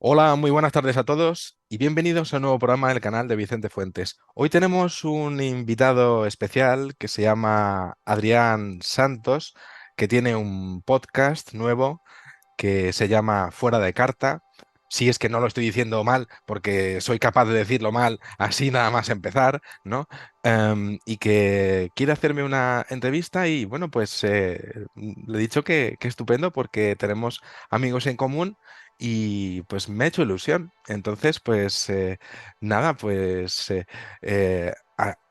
Hola, muy buenas tardes a todos y bienvenidos a un nuevo programa del canal de Vicente Fuentes. Hoy tenemos un invitado especial que se llama Adrián Santos, que tiene un podcast nuevo que se llama Fuera de Carta. Si es que no lo estoy diciendo mal, porque soy capaz de decirlo mal, así nada más empezar, ¿no? Y que quiere hacerme una entrevista y bueno, pues le he dicho que estupendo porque tenemos amigos en común y pues me ha hecho ilusión. Entonces, pues nada, pues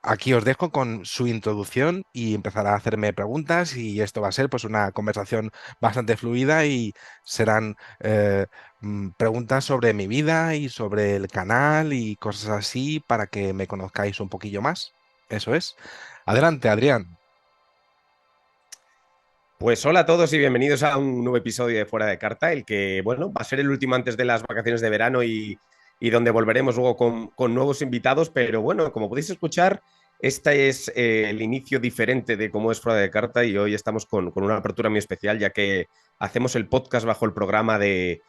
aquí os dejo con su introducción y empezará a hacerme preguntas y esto va a ser pues una conversación bastante fluida y serán preguntas sobre mi vida y sobre el canal y cosas así para que me conozcáis un poquillo más. Eso es. Adelante, Adrián. Pues hola a todos y bienvenidos a un nuevo episodio de Fuera de Carta, el que, bueno, va a ser el último antes de las vacaciones de verano y donde volveremos luego con nuevos invitados, pero bueno, como podéis escuchar, este es el inicio diferente de cómo es Fuera de Carta y hoy estamos con una apertura muy especial, ya que hacemos el podcast bajo el programa de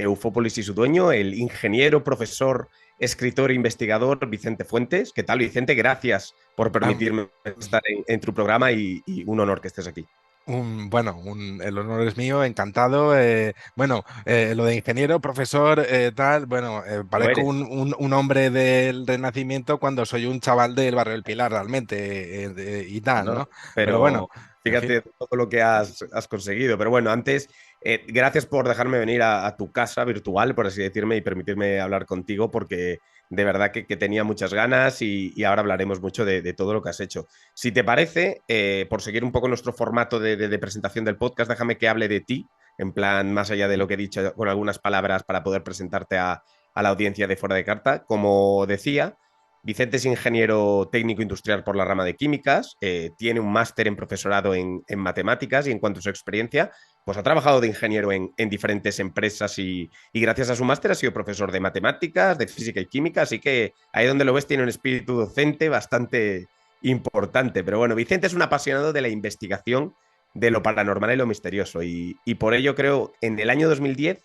Ufópolis y su dueño, el ingeniero, profesor, escritor e investigador Vicente Fuentes. ¿Qué tal, Vicente? Gracias por Am- permitirme estar en tu programa y un honor que estés aquí. el honor es mío, encantado. Bueno, lo de ingeniero, profesor, tal, bueno, Lo parezco eres. un hombre del Renacimiento cuando soy un chaval del barrio del Pilar realmente y tal, ¿No? ¿no? Pero bueno, Pero en fin. fíjate todo lo que has conseguido. Pero bueno, antes, gracias por dejarme venir a tu casa virtual, por así decirme, y permitirme hablar contigo, porque de verdad que tenía muchas ganas y ahora hablaremos mucho de todo lo que has hecho. Si te parece, por seguir un poco nuestro formato de presentación del podcast, déjame que hable de ti, en plan, más allá de lo que he dicho, con algunas palabras para poder presentarte a la audiencia de Fuera de Carta. Como decía, Vicente es ingeniero técnico industrial por la rama de químicas, tiene un máster en profesorado en matemáticas y en cuanto a su experiencia, pues ha trabajado de ingeniero en diferentes empresas y gracias a su máster ha sido profesor de matemáticas, de física y química, así que ahí donde lo ves tiene un espíritu docente bastante importante. Pero bueno, Vicente es un apasionado de la investigación de lo paranormal y lo misterioso y por ello creo en el año 2010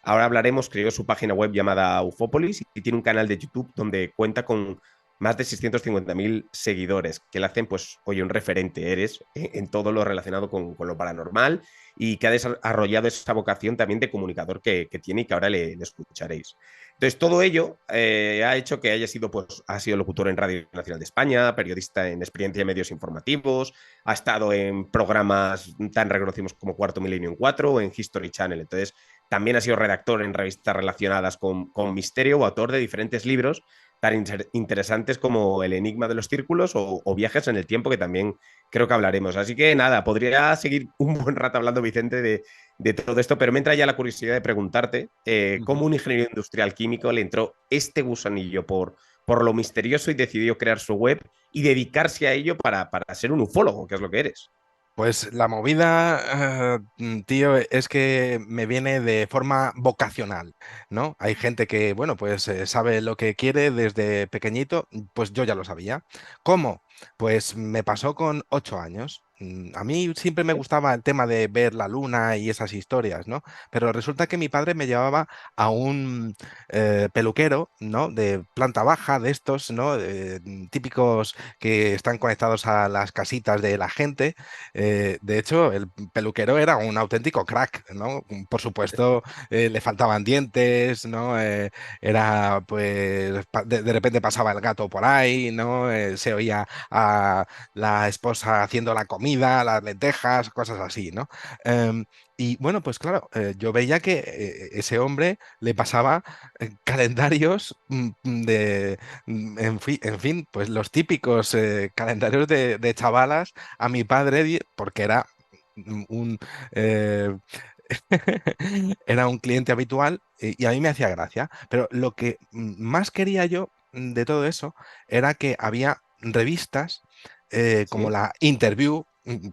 ahora hablaremos, creó su página web llamada Ufópolis y tiene un canal de YouTube donde cuenta con más de 650.000 seguidores, que le hacen, pues, oye, un referente eres en todo lo relacionado con lo paranormal y que ha desarrollado esa vocación también de comunicador que tiene y que ahora le escucharéis. Entonces, todo ello ha hecho que haya sido, pues, ha sido locutor en Radio Nacional de España, periodista en Experiencia de Medios Informativos, ha estado en programas tan reconocidos como Cuarto Milenio en 4 o en History Channel. Entonces, también ha sido redactor en revistas relacionadas con misterio o autor de diferentes libros tan interesantes como El Enigma de los Círculos o Viajes en el Tiempo, que también creo que hablaremos. Así que nada, podría seguir un buen rato hablando, Vicente, de todo esto, pero me entra ya la curiosidad de preguntarte cómo un ingeniero industrial químico le entró este gusanillo por lo misterioso y decidió crear su web y dedicarse a ello para ser un ufólogo, que es lo que eres. Pues la movida, tío, es que me viene de forma vocacional, ¿no? Hay gente que, bueno, pues sabe lo que quiere desde pequeñito, pues yo ya lo sabía. ¿Cómo? Pues me pasó con 8 años. A mí siempre me gustaba el tema de ver la luna y esas historias, ¿no? Pero resulta que mi padre me llevaba a un peluquero, ¿no? De planta baja, de estos, ¿no? Típicos que están conectados a las casitas de la gente. De hecho, el peluquero era un auténtico crack, ¿no? Por supuesto, le faltaban dientes, ¿no? Era, pues, de repente pasaba el gato por ahí, ¿no? Se oía a la esposa haciendo la comida, las lentejas, cosas así, ¿no? Em, y bueno, pues claro, yo veía que ese hombre le pasaba calendarios en fin, pues los típicos calendarios de chavalas a mi padre porque era un, eh, era un cliente habitual y a mí me hacía gracia. Pero lo que más quería yo de todo eso era que había revistas como ¿Sí? la Interview.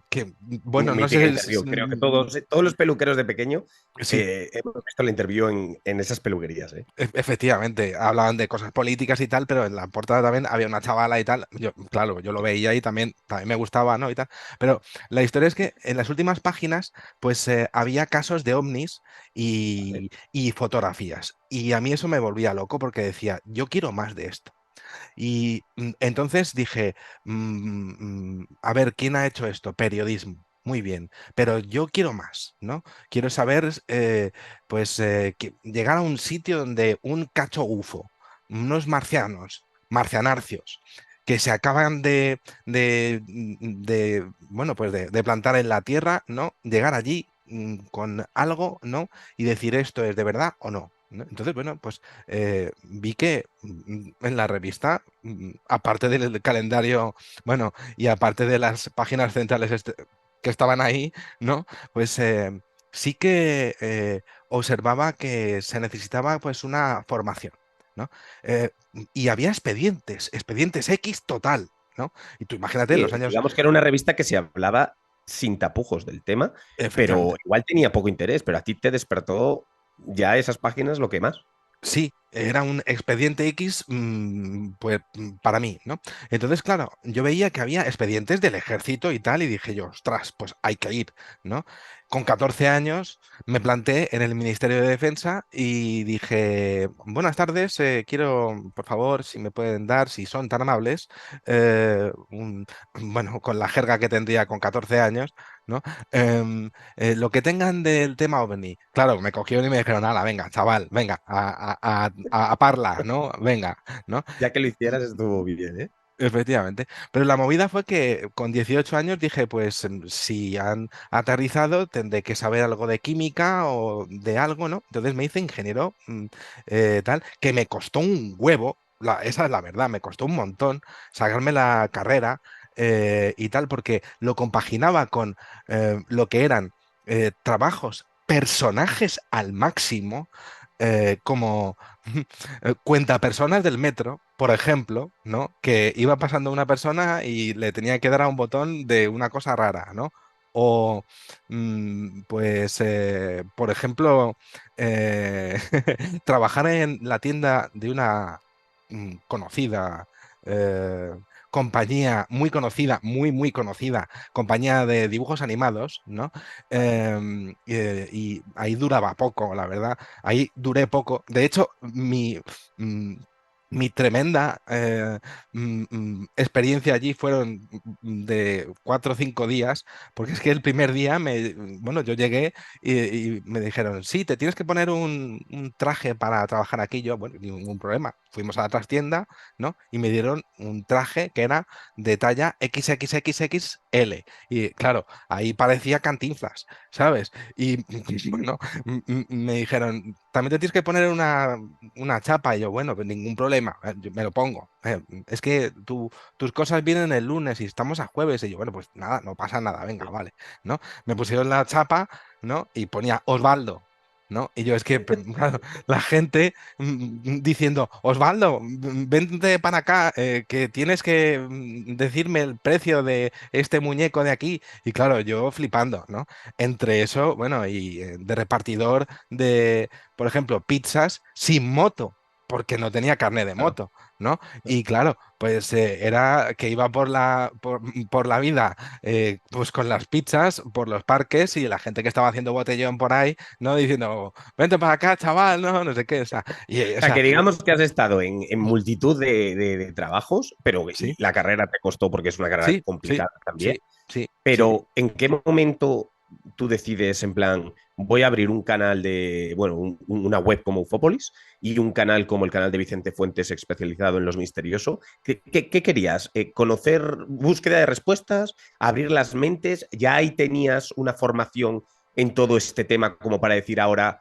Que, bueno, no Mítica sé, interview. Creo que todos los peluqueros de pequeño sí, hemos visto la interview en esas peluquerías, ¿eh? efectivamente, hablaban de cosas políticas y tal, pero en la portada también había una chavala y tal. Yo, claro, yo lo veía y también me gustaba, ¿no? Y tal. Pero la historia es que en las últimas páginas, pues había casos de ovnis Vale. y fotografías. Y a mí eso me volvía loco porque decía, yo quiero más de esto. Y entonces dije, a ver, ¿quién ha hecho esto? Periodismo. Muy bien, pero yo quiero más, ¿no? Quiero saber, pues, llegar a un sitio donde un cacho UFO, unos marcianos, marcianarcios, que se acaban bueno, pues de plantar en la Tierra, ¿no? Llegar allí con algo, ¿no? Y decir esto es de verdad o no. ¿No? Entonces, bueno, pues vi que en la revista, aparte del calendario, bueno, y aparte de las páginas centrales que estaban ahí, ¿no? Pues sí que observaba que se necesitaba pues una formación, ¿no? Eh, y había expedientes X total, ¿no? Y tú imagínate en Sí, los años, digamos que era una revista que se hablaba sin tapujos del tema, pero efectivamente. igual tenía poco interés, pero a ti te despertó ya esas páginas lo que más. Sí, era un expediente X, pues para mí, ¿no? Entonces, claro, yo veía que había expedientes del ejército y tal, y dije yo, ostras, pues hay que ir, ¿no? Con 14 años me planté en el Ministerio de Defensa y dije, buenas tardes, quiero, por favor, si me pueden dar, si son tan amables, bueno, con la jerga que tendría con 14 años, ¿no? Lo que tengan del tema OVNI. Claro, me cogieron y me dijeron, ala, venga, chaval, venga, a parla, ¿no? Venga, ¿no? Ya que lo hicieras estuvo bien, ¿eh? Efectivamente. Pero la movida fue que con 18 años dije, pues si han aterrizado, tendré que saber algo de química o de algo, ¿no? Entonces me hice ingeniero tal, que me costó un huevo, esa es la verdad, me costó un montón sacarme la carrera y tal, porque lo compaginaba con lo que eran trabajos, personajes al máximo, como cuenta personas del metro, por ejemplo, ¿no? Que iba pasando una persona y le tenía que dar a un botón de una cosa rara, ¿no? O, pues, por ejemplo, eh, trabajar en la tienda de una conocida eh, compañía, muy conocida, muy conocida, compañía de dibujos animados, ¿no? Y ahí duraba poco, la verdad. Ahí duré poco. De hecho, mm, mi tremenda experiencia allí fueron de 4 o 5 días, porque es que el primer día bueno, yo llegué y me dijeron, sí, te tienes que poner un traje para trabajar aquí. Yo, bueno, ningún problema. Fuimos a la trastienda, ¿no? Y me dieron un traje que era de talla XXXXL. Y claro, ahí parecía Cantinflas, ¿sabes? Y bueno, me dijeron, también te tienes que poner una chapa. Y yo, bueno, pues ningún problema, yo me lo pongo. Es que tus cosas vienen el lunes y estamos a jueves. Y yo, bueno, pues nada, no pasa nada, venga, vale, ¿no? Me pusieron la chapa, ¿no? Y ponía Osvaldo. ¿No? Y yo es que claro, la gente diciendo, Osvaldo, vente para acá, que tienes que decirme el precio de este muñeco de aquí. Y claro, yo flipando, ¿no? Entre eso, bueno, y de repartidor de, por ejemplo, pizzas sin moto, porque no tenía carnet de Claro. moto, ¿no? Y claro, pues era que iba por la vida, pues con las pizzas, por los parques y la gente que estaba haciendo botellón por ahí, ¿no? Diciendo, vente para acá, chaval, no, no sé qué, o sea, O o sea, sea, que digamos que has estado en multitud de trabajos, pero sí, la carrera te costó porque es una carrera sí, sí, complicada también. sí, sí, sí. Pero ¿en qué momento tú decides, en plan, voy a abrir un canal de, bueno, una web como Ufópolis y un canal como el canal de Vicente Fuentes especializado en los misteriosos? ¿Qué querías? ¿Conocer búsqueda de respuestas? ¿Abrir las mentes? ¿Ya ahí tenías una formación en todo este tema como para decir ahora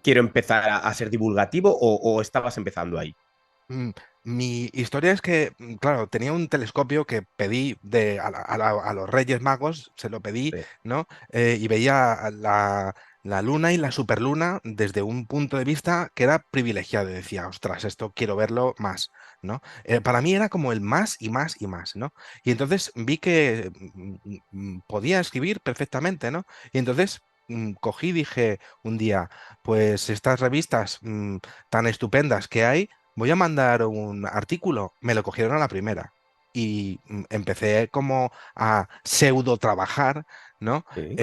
quiero empezar a ser divulgativo o estabas empezando ahí? Mm, Mi historia es que, claro, tenía un telescopio que pedí a los Reyes Magos, se lo pedí, Sí. ¿no? Y veía la luna y la superluna desde un punto de vista que era privilegiado. Y decía, ostras, esto quiero verlo más, ¿no? Para mí era como el más y más y más, ¿no? Y entonces vi que podía escribir perfectamente, ¿no? Y entonces cogí y dije un día, pues estas revistas tan estupendas que hay, voy a mandar un artículo. Me lo cogieron a la primera. Y empecé como a pseudo trabajar, ¿no? Sí,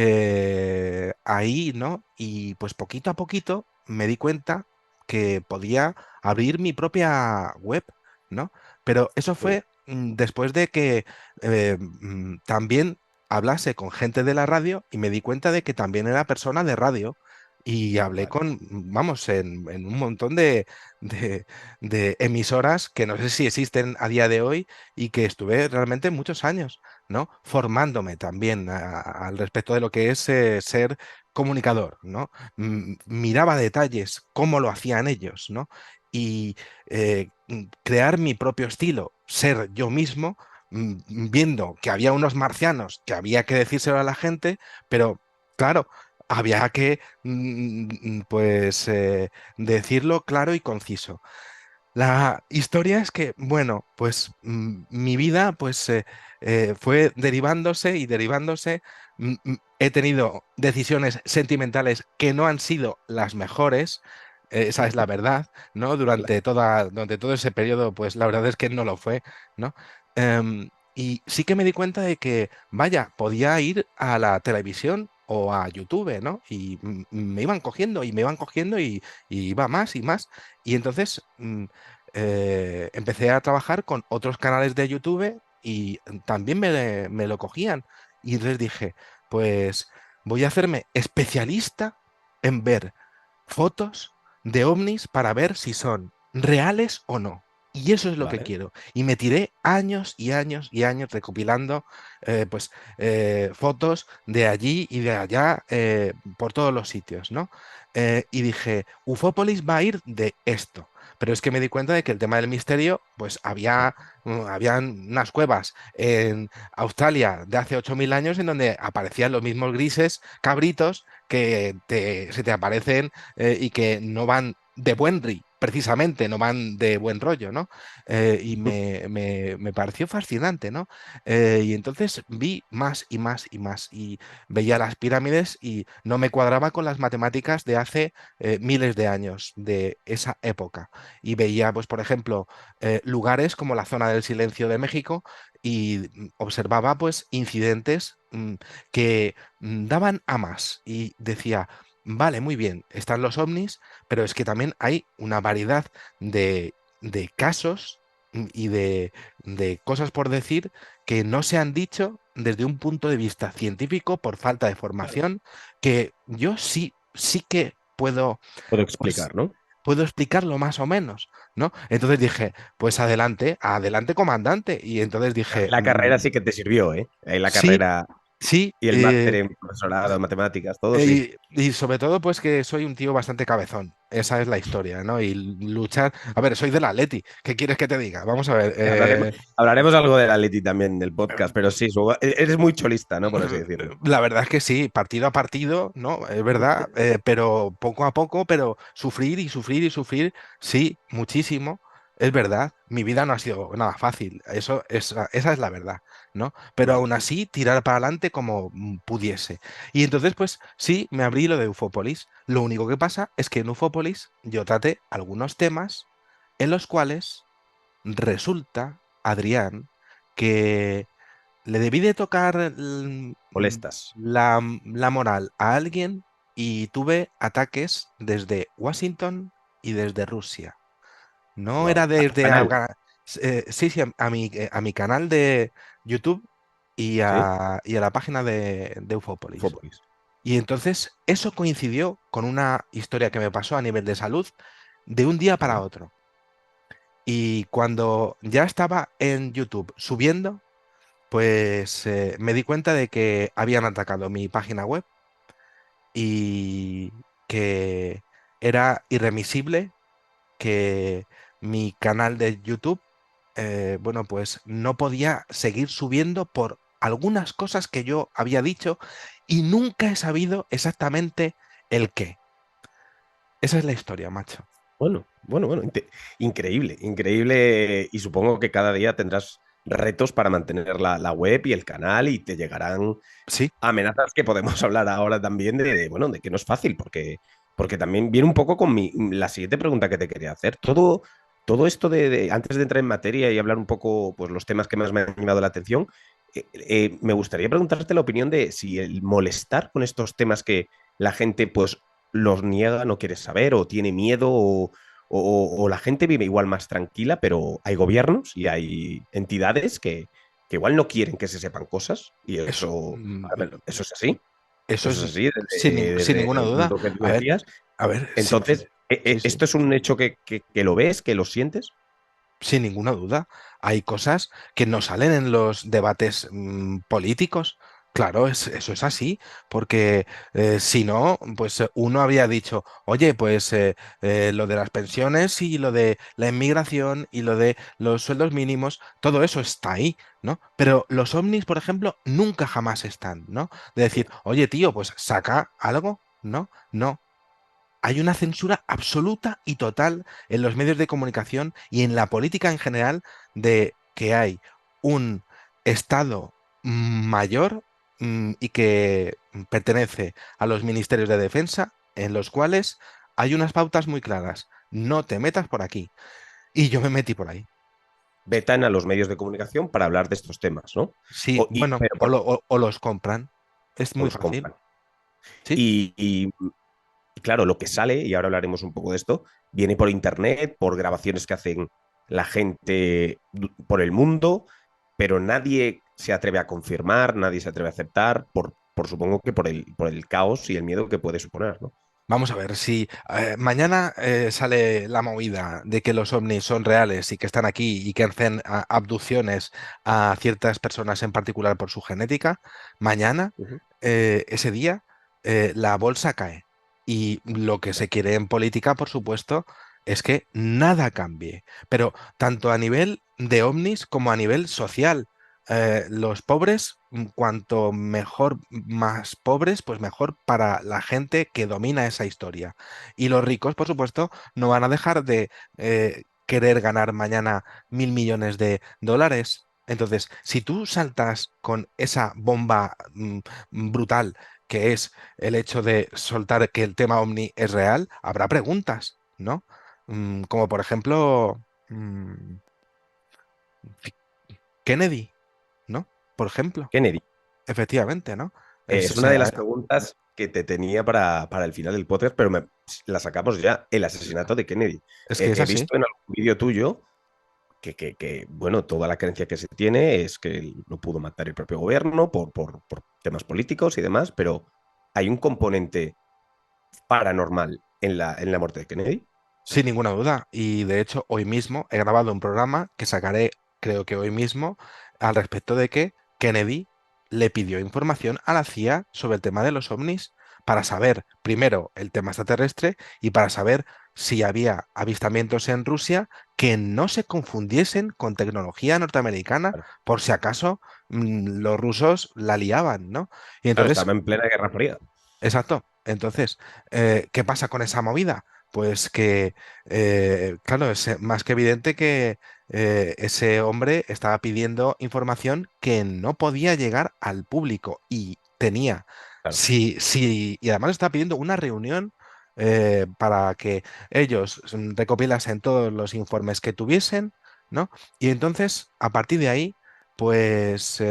Ahí, ¿no? Y pues poquito a poquito me di cuenta que podía abrir mi propia web, ¿no? Pero eso sí, fue después de que también hablase con gente de la radio y me di cuenta de que también era persona de radio. Y hablé vale. con, vamos, en un montón de, de emisoras que no sé si existen a día de hoy y que estuve realmente muchos años, ¿no? Formándome también al respecto de lo que es ser comunicador, ¿no? Miraba detalles, cómo lo hacían ellos, ¿no? Y crear mi propio estilo, ser yo mismo, viendo que había unos marcianos que había que decírselo a la gente, pero claro, había que, pues, decirlo claro y conciso. La historia es que, bueno, pues mi vida pues fue derivándose y derivándose. He tenido decisiones sentimentales que no han sido las mejores, esa es la verdad, ¿no? Claro. Durante todo ese periodo, pues la verdad es que no lo fue, ¿no? Y sí que me di cuenta de que, vaya, podía ir a la televisión o a YouTube, ¿no? Y me iban cogiendo y me iban cogiendo y iba más y más. Y entonces empecé a trabajar con otros canales de YouTube y también me lo cogían. Y entonces dije, pues voy a hacerme especialista en ver fotos de ovnis para ver si son reales o no. Y eso es lo que Vale. quiero. Y me tiré años y años y años recopilando pues fotos de allí y de allá por todos los sitios, ¿no? Y dije, Ufópolis va a ir de esto. Pero es que me di cuenta de que el tema del misterio, pues habían unas cuevas en Australia de hace 8.000 años en donde aparecían los mismos grises cabritos que se te aparecen y que no van de precisamente, no van de buen rollo, ¿no? Y me pareció fascinante, ¿no? Y entonces vi más y más y más y veía las pirámides y no me cuadraba con las matemáticas de hace miles de años, de esa época. Y veía, pues, por ejemplo, lugares como la zona del Silencio de México y observaba, pues, incidentes que daban a más y decía, vale, muy bien, están los ovnis, pero es que también hay una variedad de casos y de cosas por decir que no se han dicho desde un punto de vista científico por falta de Claro. formación, que yo sí que puedo, Puedo pues, explicar, ¿no? puedo explicarlo más o menos, ¿no? Entonces dije, pues adelante, adelante, comandante. Y entonces dije, La carrera sí que te sirvió, ¿eh? La sí, carrera sí. y el máster en profesorado, en matemáticas, todo sí. Y sobre todo, pues que soy un tío bastante cabezón. Esa es la historia, ¿no? Y luchar. A ver, soy del Atleti. ¿Qué quieres que te diga? Vamos a ver. Hablaremos algo de la Leti también del podcast, pero sí, eres muy cholista, ¿no? Por así decirlo. La verdad es que sí, partido a partido, ¿no? Es verdad, pero poco a poco, pero sufrir y sufrir y sufrir, sí, muchísimo. Es verdad, mi vida no ha sido nada fácil, esa es la verdad, ¿no? Pero Vale. aún así, tirar para adelante como pudiese. Y entonces, pues sí, me abrí lo de Ufópolis. Lo único que pasa es que en Ufópolis yo traté algunos temas en los cuales resulta, Adrián, que le debí de tocar Molestas. la moral a alguien y tuve ataques desde Washington y desde Rusia. No Wow. era A tu desde canal, Afganistán. Sí, sí, a mi canal de YouTube ¿sí? y a la página de Ufópolis. Ufópolis. Y entonces eso coincidió con una historia que me pasó a nivel de salud de un día para Vale. otro. Y cuando ya estaba en YouTube subiendo, pues me di cuenta de que habían atacado mi página web y que era irremisible, que mi canal de YouTube, bueno, pues no podía seguir subiendo por algunas cosas que yo había dicho y nunca he sabido exactamente ¿El qué? Esa es la historia, macho. Bueno, increíble, increíble. Y supongo que cada día tendrás retos para mantener la web y el canal y te llegarán Sí, amenazas que podemos hablar ahora también bueno, de que no es fácil, porque también viene un poco con la siguiente pregunta que te quería hacer. Todo esto antes de entrar en materia y hablar un poco, pues los temas que más me han llamado la atención, me gustaría preguntarte la opinión de si el molestar con estos temas que la gente, pues, los niega, no quiere saber o tiene miedo o la gente vive igual más tranquila, pero hay gobiernos y hay entidades que igual no quieren que se sepan cosas y eso, eso es así. eso Eso es es así sin desde ninguna duda. lo que tú A ver, decías. a ver, sí, Entonces, sí, sí. ¿esto es un hecho que lo ves, que lo sientes? Sin ninguna duda. Hay cosas que no salen en los debates políticos. Claro, eso es así, porque si no, pues uno había dicho, oye, pues lo de las pensiones y lo de la inmigración y lo de los sueldos mínimos, todo eso está ahí, ¿no? Pero los ovnis, por ejemplo, nunca jamás están, ¿no? De decir, oye, tío, pues saca algo, ¿no? No, hay una censura absoluta y total en los medios de comunicación y en la política en general de que hay un Estado mayor y que pertenece a los ministerios de defensa en los cuales hay unas pautas muy claras. No te metas por aquí. Y yo me metí por ahí. Vetan a los medios de comunicación para hablar de estos temas, ¿no? Sí, bueno, Pero o los compran. Es o muy los fácil. compran. Sí. Y claro, lo que sale, y ahora hablaremos un poco de esto, viene por internet, por grabaciones que hacen la gente por el mundo, pero nadie se atreve a confirmar, nadie se atreve a aceptar, por supongo que por el caos y el miedo que puede suponer, ¿no? Vamos a ver, si mañana sale la movida de que los ovnis son reales y que están aquí y que hacen abducciones a ciertas personas en particular por su genética, mañana, Ujú. ese día, la bolsa cae. Y lo que se quiere en política, por supuesto, es que nada cambie, pero tanto a nivel de ovnis como a nivel social. Los pobres, cuanto mejor, más pobres, pues mejor para la gente que domina esa historia. Y los ricos, por supuesto, no van a dejar de querer ganar mañana 1.000 millones de dólares. Entonces, si tú saltas con esa bomba brutal que es el hecho de soltar que el tema Omni es real, habrá preguntas, ¿no? Como por ejemplo, Kennedy, ¿no? Por ejemplo. Kennedy. Efectivamente, ¿no? O Es una de sea, las preguntas que te tenía para el final del podcast, pero la sacamos ya, el asesinato de Kennedy. es que es He así. visto en algún vídeo tuyo bueno, toda la creencia que se tiene es que lo pudo matar el propio gobierno por temas políticos y demás, pero hay un componente paranormal en la muerte de Kennedy. Sin ninguna duda. Y de hecho, hoy mismo he grabado un programa que sacaré, creo que hoy mismo, al respecto de que Kennedy le pidió información a la CIA sobre el tema de los ovnis para saber, primero, el tema extraterrestre y para saber si había avistamientos en Rusia que no se confundiesen con tecnología norteamericana, Claro, por si acaso los rusos la liaban, ¿no? Y claro, entonces estaba en plena Guerra Fría. exacto. Entonces, ¿qué pasa con esa movida? Pues que, claro, es más que evidente que ese hombre estaba pidiendo información que no podía llegar al público y tenía, Claro. sí, sí, y además estaba pidiendo una reunión para que ellos recopilasen todos los informes que tuviesen, ¿no? Y entonces, a partir de ahí, pues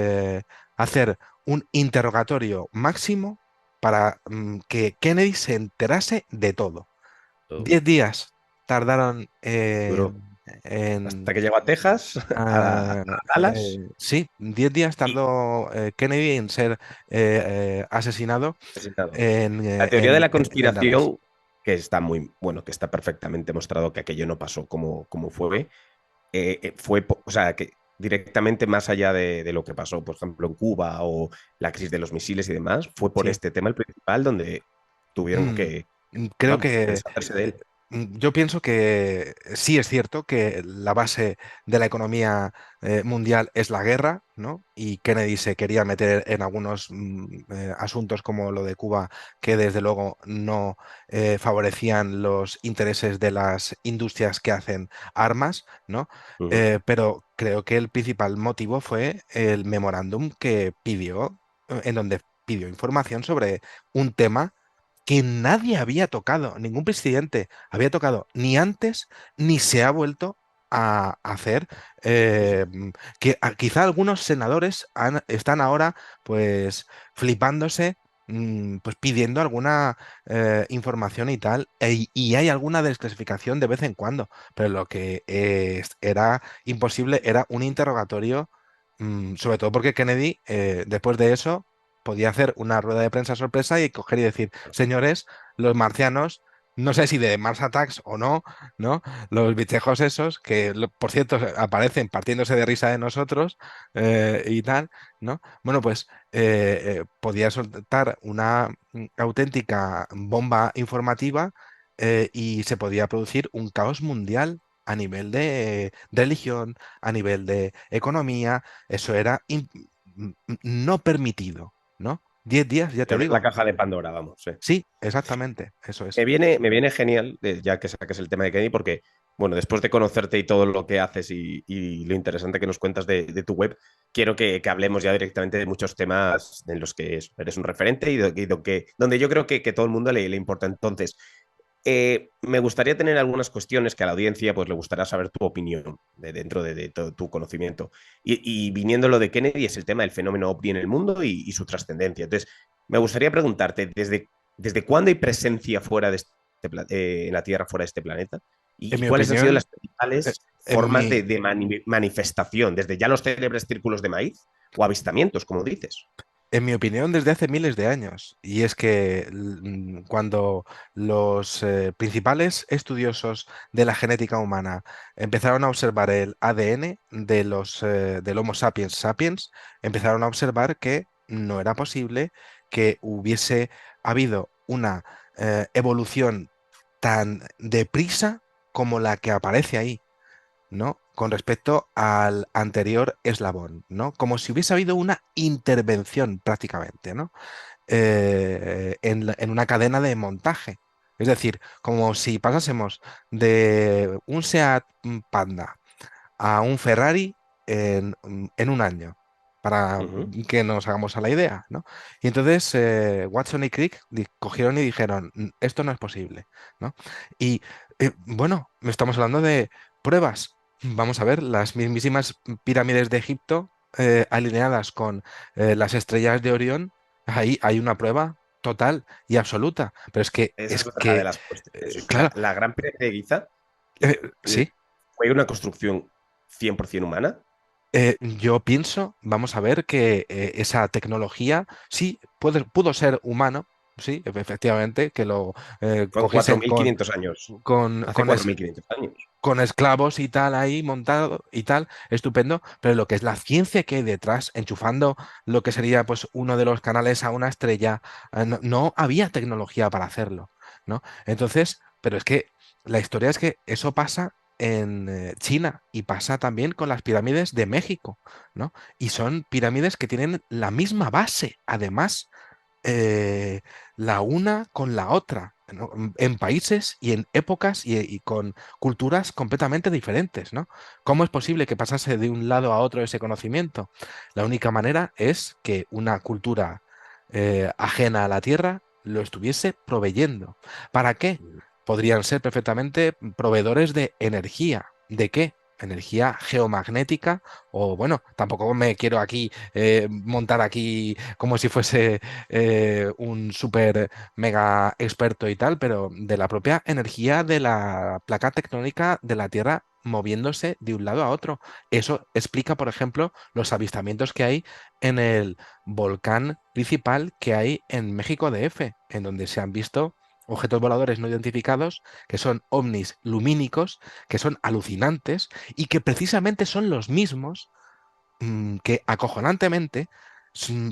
hacer un interrogatorio máximo para que Kennedy se enterase de todo. Todo 10 días tardaron duro. en Hasta que llegó a Texas, a Dallas, sí, 10 días y tardó Kennedy en ser asesinado asesinado. La teoría de en, la en Dallas. conspiración, que está muy, bueno, que está perfectamente mostrado que aquello no pasó como fue, o sea, que directamente más allá de lo que pasó, por ejemplo, en Cuba o la crisis de los misiles y demás, fue por Sí. este tema el principal donde tuvieron Mm, que, Creo vamos, que que deshacerse de él. Yo pienso que sí es cierto que la base de la economía mundial es la guerra, ¿no? Y Kennedy se quería meter en algunos asuntos como lo de Cuba, que desde luego no favorecían los intereses de las industrias que hacen armas, ¿no? Ujú. Pero creo que el principal motivo fue el memorándum que pidió, en donde pidió información sobre un tema que nadie había tocado, ningún presidente había tocado ni antes ni se ha vuelto a hacer. Sí, sí. Que quizá algunos senadores están ahora pues flipándose, pues pidiendo alguna información y tal, y hay alguna desclasificación de vez en cuando, pero lo que era imposible era un interrogatorio, sobre todo porque Kennedy, después de eso podía hacer una rueda de prensa sorpresa y coger y decir, señores, los marcianos, no sé si de Mars Attacks o no, ¿no? Los bichejos esos, que por cierto aparecen partiéndose de risa de nosotros y tal, ¿no? Bueno, pues podía soltar una auténtica bomba informativa y se podía producir un caos mundial a nivel de religión, a nivel de economía, eso era no permitido, ¿no? 10 días, ya Y te abrir la digo. caja de Pandora, vamos. Sí. Sí, exactamente, eso es. Me viene genial, ya que saques el tema de Kenny, porque, bueno, después de conocerte y todo lo que haces y lo interesante que nos cuentas de tu web, quiero que hablemos ya directamente de muchos temas en los que eres un referente donde yo creo que todo el mundo le importa. Entonces, me gustaría tener algunas cuestiones que a la audiencia pues, le gustará saber tu opinión dentro de todo tu conocimiento. Y viniendo lo de Kennedy, es el tema del fenómeno OVNI en el mundo y su trascendencia. Entonces, me gustaría preguntarte, ¿desde cuándo hay presencia fuera en la Tierra, fuera de este planeta? En ¿Y mi cuáles han sido opinión, las eh, principales en formas mi, de manifestación? ¿Desde ya los célebres círculos de maíz o avistamientos, como dices? En mi opinión, desde hace miles de años. Y es que cuando los principales estudiosos de la genética humana empezaron a observar el ADN del Homo sapiens sapiens, empezaron a observar que no era posible que hubiese habido una evolución tan deprisa como la que aparece ahí, ¿no? Con respecto al anterior eslabón, ¿no? Como si hubiese habido una intervención prácticamente, ¿no? En una cadena de montaje. Es decir, como si pasásemos de un Seat Panda a un Ferrari en un año, para Ujú. que nos hagamos a la idea, ¿no? Y entonces Watson y Crick cogieron y dijeron, esto no es posible", ¿no? Y bueno, estamos hablando de pruebas. Vamos a ver, las mismísimas pirámides de Egipto alineadas con las estrellas de Orión, ahí hay una prueba total y absoluta. Pero Esa es es otra de que, las cuestiones. La, claro, la Gran Pirámide de Giza eh, sí. fue una construcción 100% humana. Yo pienso, vamos a ver, que esa tecnología sí pudo ser humano, sí, efectivamente, que lo Con cogiesen 4.500 años. con, Hace con, es- 4.500 años. con esclavos y tal ahí montado y tal, estupendo, pero lo que es la ciencia que hay detrás, enchufando lo que sería pues uno de los canales a una estrella, no había tecnología para hacerlo, ¿no? Entonces, pero es que la historia es que eso pasa en China y pasa también con las pirámides de México, ¿no? Y son pirámides que tienen la misma base, además eh, la una con la otra, ¿no? En países y en épocas y con culturas completamente diferentes, ¿no? ¿Cómo es posible que pasase de un lado a otro ese conocimiento? La única manera es que una cultura ajena a la Tierra lo estuviese proveyendo. ¿Para qué? Podrían ser perfectamente proveedores de energía. ¿De qué? Energía geomagnética o bueno, tampoco me quiero aquí montar aquí como si fuese un súper mega experto y tal, pero de la propia energía de la placa tectónica de la Tierra moviéndose de un lado a otro. Eso explica, por ejemplo, los avistamientos que hay en el volcán principal que hay en México DF, en donde se han visto objetos voladores no identificados, que son ovnis lumínicos, que son alucinantes y que precisamente son los mismos que acojonantemente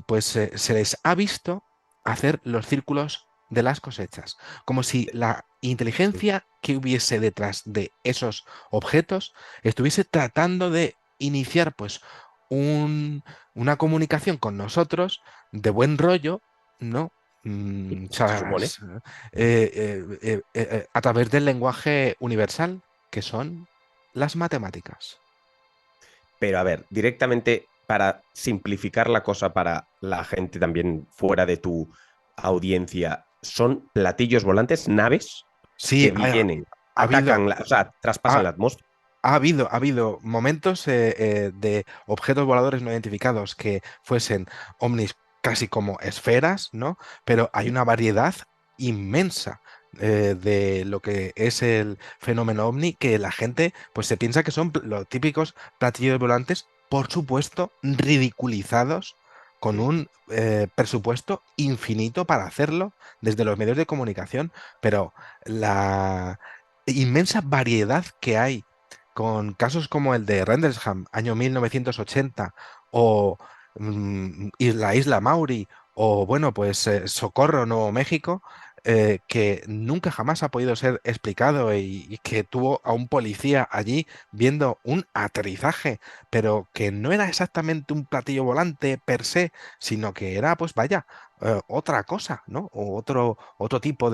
pues se les ha visto hacer los círculos de las cosechas, como si la inteligencia que hubiese detrás de esos objetos estuviese tratando de iniciar pues un- una comunicación con nosotros de buen rollo, ¿no? O Se sea, supone. a través del lenguaje universal, que son las matemáticas. Pero a ver, directamente para simplificar la cosa para la gente también fuera de tu audiencia, son platillos volantes, naves Sí, que vienen, ha habido, atacan, o sea, traspasan ha, la atmósfera. ha habido momentos de objetos voladores no identificados que fuesen ovnis casi como esferas, ¿no? Pero hay ¿Eh? una variedad inmensa de lo que es el fenómeno ovni que la gente pues se piensa que son los típicos platillos volantes, por supuesto, ridiculizados con Sí. un presupuesto infinito para hacerlo desde los medios de comunicación, pero la inmensa variedad que hay con casos como el de Rendlesham, año 1980, o la isla Mauri, o bueno, pues Socorro, Nuevo México, que nunca jamás ha podido ser explicado y que tuvo a un policía allí viendo un aterrizaje, pero que no era exactamente un platillo volante per se, sino que era, pues vaya, otra cosa, ¿no? O otro tipo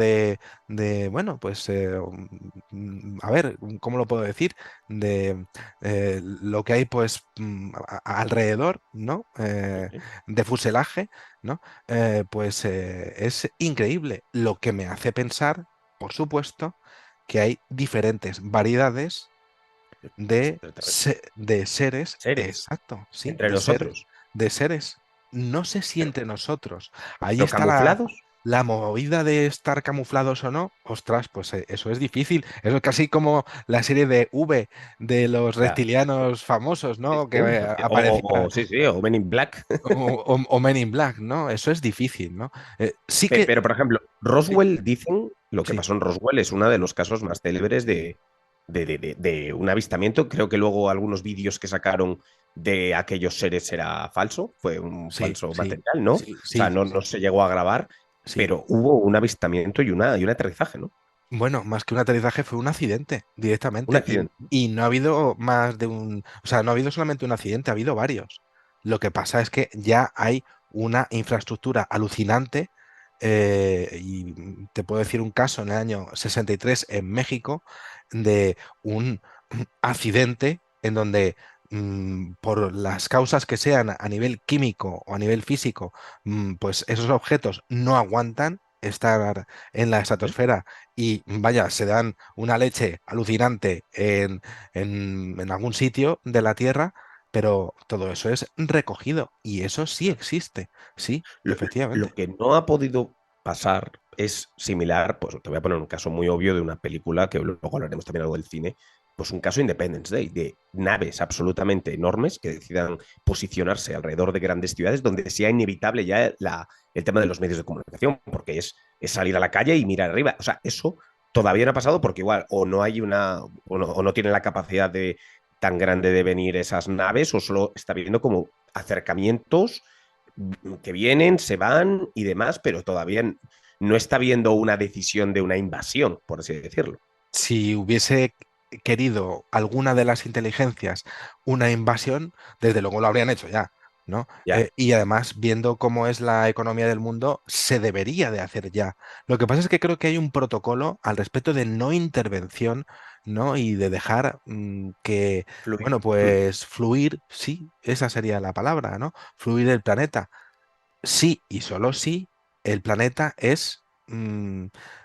bueno, pues, a ver, ¿cómo lo puedo decir? De lo que hay pues alrededor, ¿no? Sí. De fuselaje, ¿no? Pues es increíble, lo que me hace pensar, por supuesto, que hay diferentes variedades de seres, Seres exacto, sí, entre nosotros, de seres. No sé si pero, entre nosotros. Ahí pero está camuflados. la movida de estar camuflados o no. Ostras, pues eso es difícil. Eso es casi como la serie de V de los Ya. reptilianos famosos, Sí, ¿no? Que sí, aparecía. sí, sí, o Men in Black. O Men in Black, ¿no? Eso es difícil, ¿no? Sí que. Pero, por ejemplo, Sí, Roswell, dicen, lo que sí, pasó en Roswell es uno de los casos más célebres de un avistamiento. Creo que luego algunos vídeos que sacaron de aquellos seres era falso, fue un sí, falso sí, material, ¿no? O sí, sea, sí, no sí, se llegó a grabar, sí. pero hubo un avistamiento y un aterrizaje, ¿no? Bueno, más que un aterrizaje fue un accidente Un directamente accidente. y no ha habido más de o sea, no ha habido solamente un accidente, ha habido varios. Lo que pasa es que ya hay una infraestructura alucinante y te puedo decir un caso en el año 63 en México de un accidente en donde por las causas que sean a nivel químico o a nivel físico, pues esos objetos no aguantan estar en la ¿Eh? estratosfera y vaya, se dan una leche alucinante en algún sitio de la Tierra, pero todo eso es recogido y eso sí Claro. existe, sí, Lo, lo efectivamente. que no ha podido pasar es similar, pues te voy a poner un caso muy obvio de una película que luego hablaremos también algo del cine, pues un caso Independence Day, de naves absolutamente enormes que decidan posicionarse alrededor de grandes ciudades donde sea inevitable ya el tema de los medios de comunicación, porque es salir a la calle y mirar arriba. O sea, eso todavía no ha pasado porque igual o no hay o no tienen la capacidad de tan grande de venir esas naves o solo está viendo como acercamientos que vienen, se van y demás, pero todavía no está habiendo una decisión de una invasión, por así decirlo. Si hubiese querido alguna de las inteligencias una invasión, desde luego lo habrían hecho ya, ¿no? Ya, Y además, viendo cómo es la economía del mundo, se debería de hacer ya. Lo que pasa es que creo que hay un protocolo al respecto de no intervención, ¿no? Y de dejar fluir. bueno, pues fluir, sí, esa sería la palabra, ¿no? Fluir el planeta. Sí y solo si el planeta es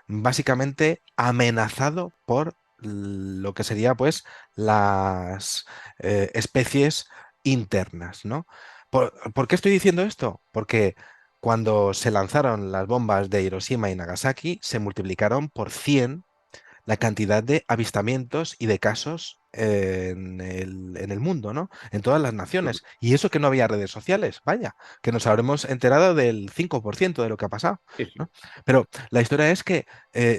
básicamente amenazado por lo que sería pues las especies internas, ¿no? ¿Por qué estoy diciendo esto? Porque cuando se lanzaron las bombas de Hiroshima y Nagasaki, se multiplicaron por 100 la cantidad de avistamientos y de casos en el mundo, ¿no? En todas las naciones. Y eso que no había redes sociales, vaya, que nos habremos enterado del 5% de lo que ha pasado, Sí, sí. ¿no? Pero la historia es que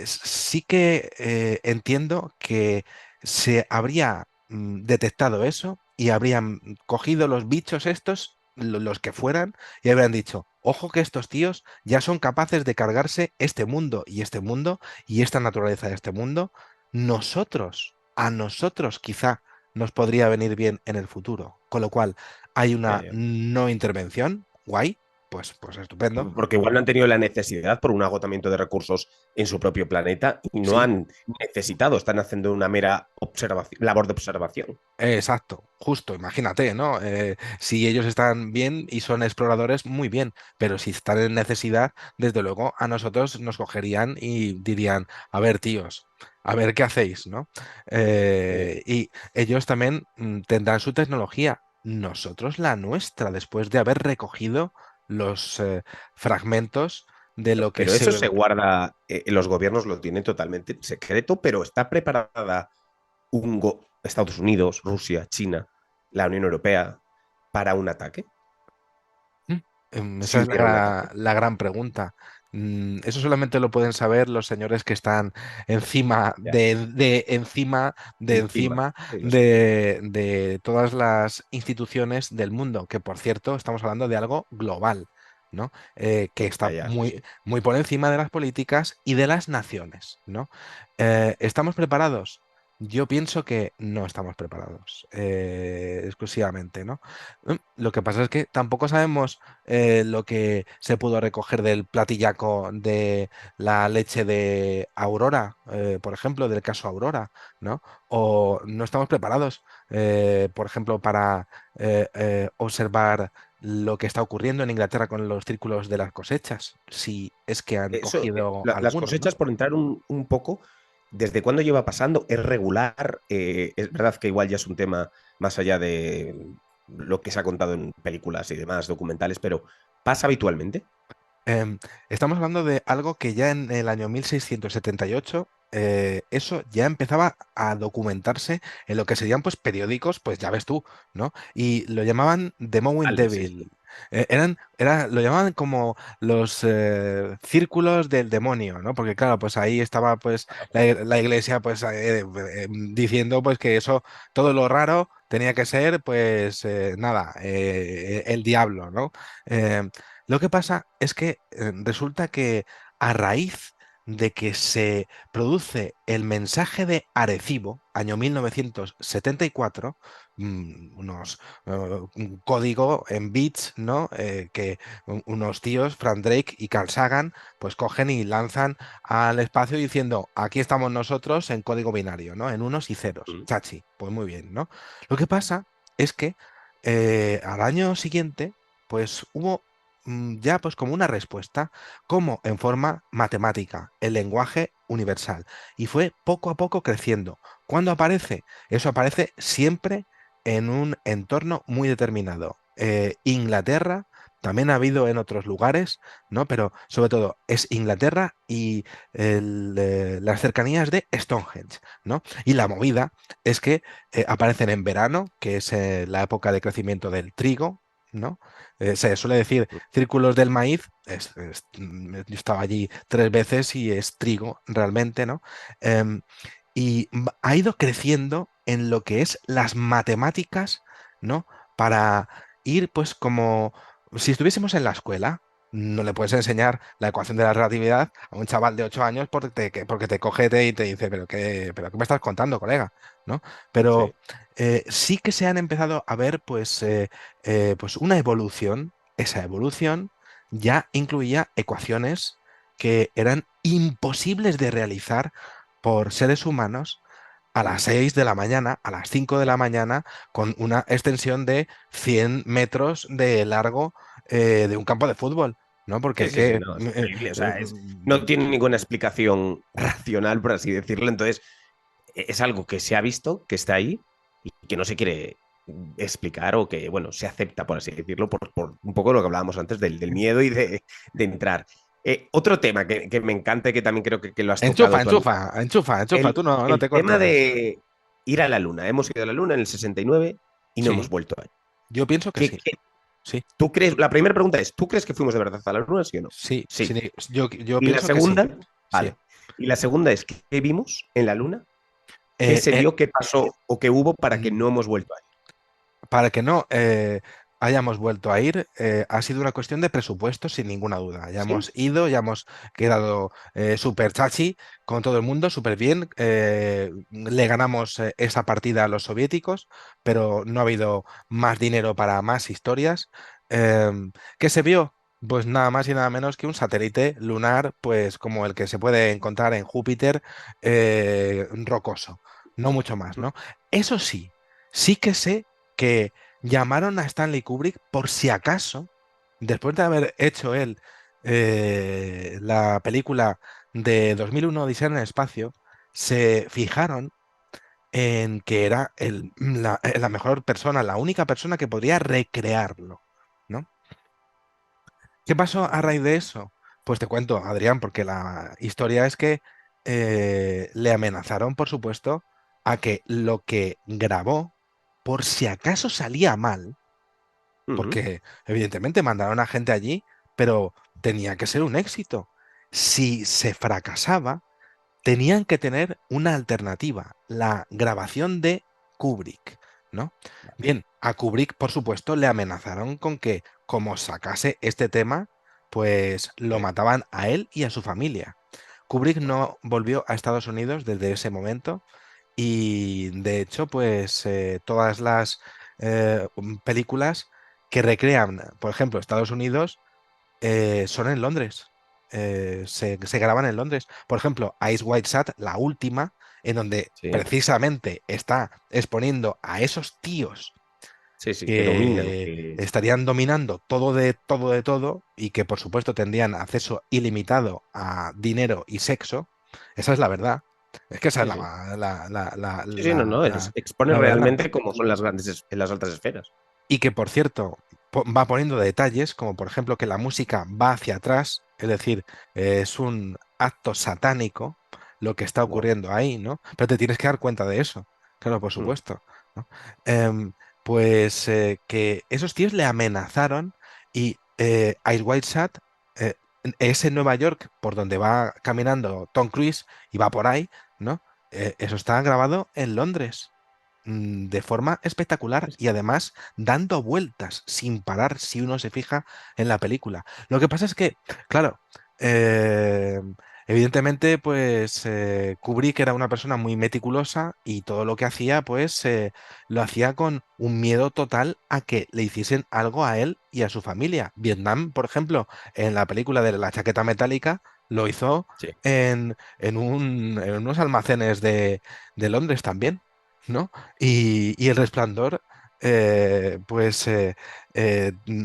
sí que entiendo que se habría detectado eso y habrían cogido los bichos estos los que fueran, y habrían dicho, ojo que estos tíos ya son capaces de cargarse este mundo y este mundo y esta naturaleza de este mundo. A nosotros quizá nos podría venir bien en el futuro. Con lo cual, hay Ya, una ya. no intervención, guay, pues estupendo. Porque igual no han tenido la necesidad por un agotamiento de recursos en su propio planeta y no Sí, han necesitado, están haciendo una mera labor de observación. exacto, justo, imagínate, ¿no? Si ellos están bien y son exploradores, muy bien, pero si están en necesidad, desde luego a nosotros nos cogerían y dirían, a ver, tíos, a ver qué hacéis, ¿no? Y ellos también tendrán su tecnología, nosotros la nuestra, después de haber recogido los fragmentos de lo que Pero eso se... se guarda, los gobiernos lo tienen totalmente en secreto, pero está preparada Estados Unidos, Rusia, China, la Unión Europea para un ataque, Esa si es hubiera un ataque. la gran pregunta. Eso solamente lo pueden saber los señores que están encima Ya, encima, encima sí, lo sé. de todas las instituciones del mundo, que por cierto estamos hablando de algo global, ¿no? Que Ya, está ya, sí, sí. muy por encima de las políticas y de las naciones, ¿no? ¿Estamos preparados? Yo pienso que no estamos preparados, exclusivamente, ¿no? Lo que pasa es que tampoco sabemos lo que se pudo recoger del platillaco de la leche de Aurora, por ejemplo, del caso Aurora, ¿no? O no estamos preparados, por ejemplo, para observar lo que está ocurriendo en Inglaterra con los círculos de las cosechas, si es que han Eso, cogido las alguno, ¿no? cosechas, por entrar un poco, ¿desde cuándo lleva pasando? ¿Es regular? Es verdad que igual ya es un tema más allá de lo que se ha contado en películas y demás, documentales, pero ¿pasa habitualmente? Em, Estamos hablando de algo que ya en el año 1678 eso ya empezaba a documentarse en lo que serían pues periódicos, pues ya ves tú, ¿no? Y lo llamaban The Mowing Vale, sí, sí. Devil. Lo llamaban como los círculos del demonio, ¿no? Porque claro, pues ahí estaba pues la iglesia pues diciendo pues que eso, todo lo raro tenía que ser pues nada, el diablo, ¿no? Em, lo que pasa es que resulta que a raíz de que se produce el mensaje de Arecibo, año 1974, un código en bits, ¿no? Que unos tíos, Frank Drake y Carl Sagan, pues cogen y lanzan al espacio diciendo, aquí estamos nosotros en código binario, ¿no? En unos y ceros. Mm. Chachi, pues muy bien, ¿no? Lo que pasa es que al año siguiente, pues hubo ya pues como una respuesta, como en forma matemática, el lenguaje universal. Y fue poco a poco creciendo. ¿Cuándo aparece? Eso aparece siempre en un entorno muy determinado. Inglaterra, también ha habido en otros lugares, ¿no? Pero sobre todo es Inglaterra y las cercanías de Stonehenge, ¿no? Y la movida es que aparecen en verano, que es la época de crecimiento del trigo, ¿no? Se suele decir círculos del maíz, yo estaba allí 3 veces y es trigo realmente, ¿no? Em, y ha ido creciendo en lo que es las matemáticas, ¿no? Para ir pues como si estuviésemos en la escuela. No le puedes enseñar la ecuación de la relatividad a un chaval de 8 años porque te coge y te dice, pero ¿qué me estás contando, colega? ¿No? Pero Sí. sí que se han empezado a ver pues una evolución. Esa evolución ya incluía ecuaciones que eran imposibles de realizar por seres humanos a las 6 de la mañana, a las 5 de la mañana, con una extensión de 100 metros de largo de un campo de fútbol, ¿no? Porque Sí, es sí, sí, que... no, es increíble. O sea, no tiene ninguna explicación racional, por así decirlo. Entonces, es algo que se ha visto, que está ahí y que no se quiere explicar o que, bueno, se acepta, por así decirlo, por un poco lo que hablábamos antes del miedo y de entrar. Otro tema que me encanta y que también creo que lo has Enchufa, tocado tú enchufa, alguna vez, enchufa, enchufa, tú no el te tema cortes. de ir a la Luna. Hemos ido a la Luna en el 69 y no hemos Sí, vuelto ahí. yo pienso que sí, sí, ¿Tú crees? La primera pregunta es, ¿tú crees que fuimos de verdad a la Luna, sí o no? sí, Sí. sí, yo Y la pienso que sí, segunda, sí. vale. Y la segunda es, ¿qué vimos en la Luna? ¿Qué Eh, se eh, vio? ¿Qué pasó o qué hubo para que mm, no hemos vuelto ahí? para que no. hayamos vuelto a ir ha sido una cuestión de presupuesto, sin ninguna duda. Ya ¿Sí? hemos ido, ya hemos quedado súper chachi con todo el mundo, súper bien. Le ganamos esa partida a los soviéticos, pero no ha habido más dinero para más historias. ¿Qué se vio? Pues nada más y nada menos que un satélite lunar, pues como el que se puede encontrar en Júpiter, rocoso. No mucho más, ¿no? Eso sí, sí que sé que llamaron a Stanley Kubrick por si acaso, después de haber hecho él la película de 2001 Odisea en el espacio, se fijaron en que era la mejor persona, la única persona que podría recrearlo, ¿no? ¿Qué pasó a raíz de eso? Pues te cuento, Adrián, porque la historia es que le amenazaron, por supuesto, a que lo que grabó, por si acaso salía mal, Ujú. porque evidentemente mandaron a gente allí, pero tenía que ser un éxito. Si se fracasaba, tenían que tener una alternativa, la grabación de Kubrick, ¿no? Bien, a Kubrick, por supuesto, le amenazaron con que, como sacase este tema, pues lo Sí. mataban a él y a su familia. Kubrick no volvió a Estados Unidos desde ese momento y, de hecho, pues todas las películas que recrean, por ejemplo, Estados Unidos, son en Londres. Se graban en Londres. Por ejemplo, Ice White Sat, la última, en donde Sí, precisamente está exponiendo a esos tíos sí, sí, que dominan. que estarían dominando todo de todo de todo y que por supuesto tendrían acceso ilimitado a dinero y sexo. Esa es la verdad. Es que esa es Sí, sí. Sí, sí, no, no, expone la verdad. realmente cómo son las grandes, en las altas esferas. Y que, por cierto, va poniendo detalles, como por ejemplo que la música va hacia atrás, es decir, es un acto satánico lo que está Wow. ocurriendo ahí, ¿no? Pero te tienes que dar cuenta de eso, claro, por Mm. supuesto, ¿no? Pues que esos tíos le amenazaron y Ice White Sat es en Nueva York por donde va caminando Tom Cruise y va por ahí, ¿no? Eso está grabado en Londres de forma espectacular y además dando vueltas sin parar si uno se fija en la película. Lo que pasa es que, claro, eh, evidentemente, pues Kubrick era una persona muy meticulosa y todo lo que hacía, pues lo hacía con un miedo total a que le hiciesen algo a él y a su familia. Vietnam, por ejemplo, en la película de la chaqueta metálica, lo hizo Sí. en unos almacenes de Londres también, ¿no? Y El Resplandor, pues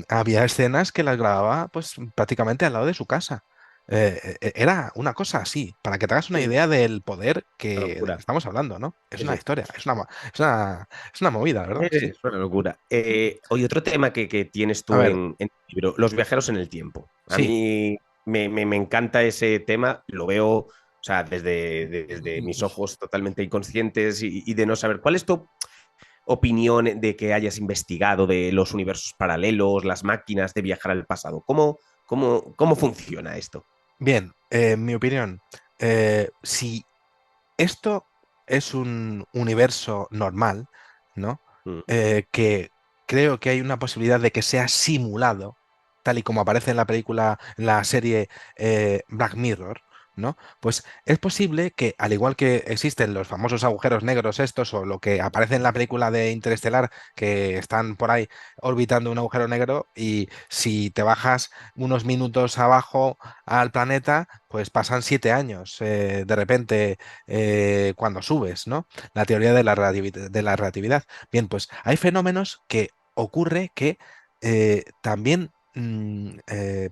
había escenas que las grababa pues prácticamente al lado de su casa. Era una cosa así, para que te hagas una Sí, idea del poder una del que locura. estamos hablando, ¿no? Es Sí, una sí. historia, es una movida, ¿verdad? Sí. Es una locura. Oye, otro tema que tienes A tú ver, en el libro, los viajeros en el tiempo. A sí. mí me encanta ese tema, lo veo, o sea, desde mis ojos totalmente inconscientes y de no saber cuál es tu opinión de que hayas investigado de los universos paralelos, las máquinas de viajar al pasado. ¿Cómo funciona esto? Bien, mi opinión. Si esto es un universo normal, ¿no? Mm. Que creo que hay una posibilidad de que sea simulado, tal y como aparece en la película, en la serie Black Mirror, ¿no? Pues es posible que, al igual que existen los famosos agujeros negros estos, o lo que aparece en la película de Interestelar, que están por ahí orbitando un agujero negro, y si te bajas unos minutos abajo al planeta, pues pasan 7 años. De repente cuando subes, ¿no? La teoría de la relatividad. Bien, pues hay fenómenos que ocurre que también,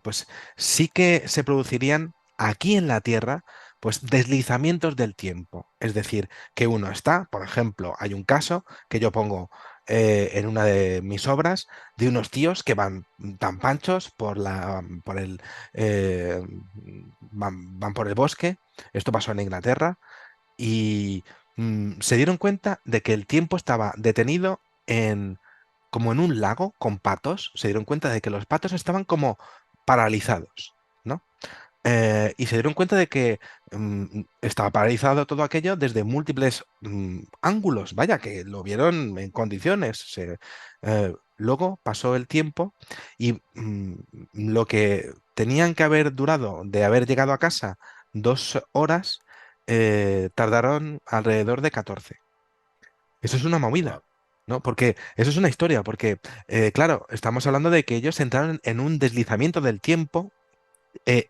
pues sí que se producirían aquí en la Tierra, pues deslizamientos del tiempo. Es decir, que uno está, por ejemplo, hay un caso que yo pongo en una de mis obras de unos tíos que van tan panchos eh, van por el bosque. Esto pasó en Inglaterra y se dieron cuenta de que el tiempo estaba detenido como en un lago con patos. Se dieron cuenta de que los patos estaban como paralizados, ¿no? Y se dieron cuenta de que estaba paralizado todo aquello desde múltiples ángulos. Vaya, que lo vieron en condiciones. luego pasó el tiempo y lo que tenían que haber durado de haber llegado a casa 2 horas, tardaron alrededor de 14. Eso es una movida, Wow. ¿no? Porque eso es una historia, porque, claro, estamos hablando de que ellos entraron en un deslizamiento del tiempo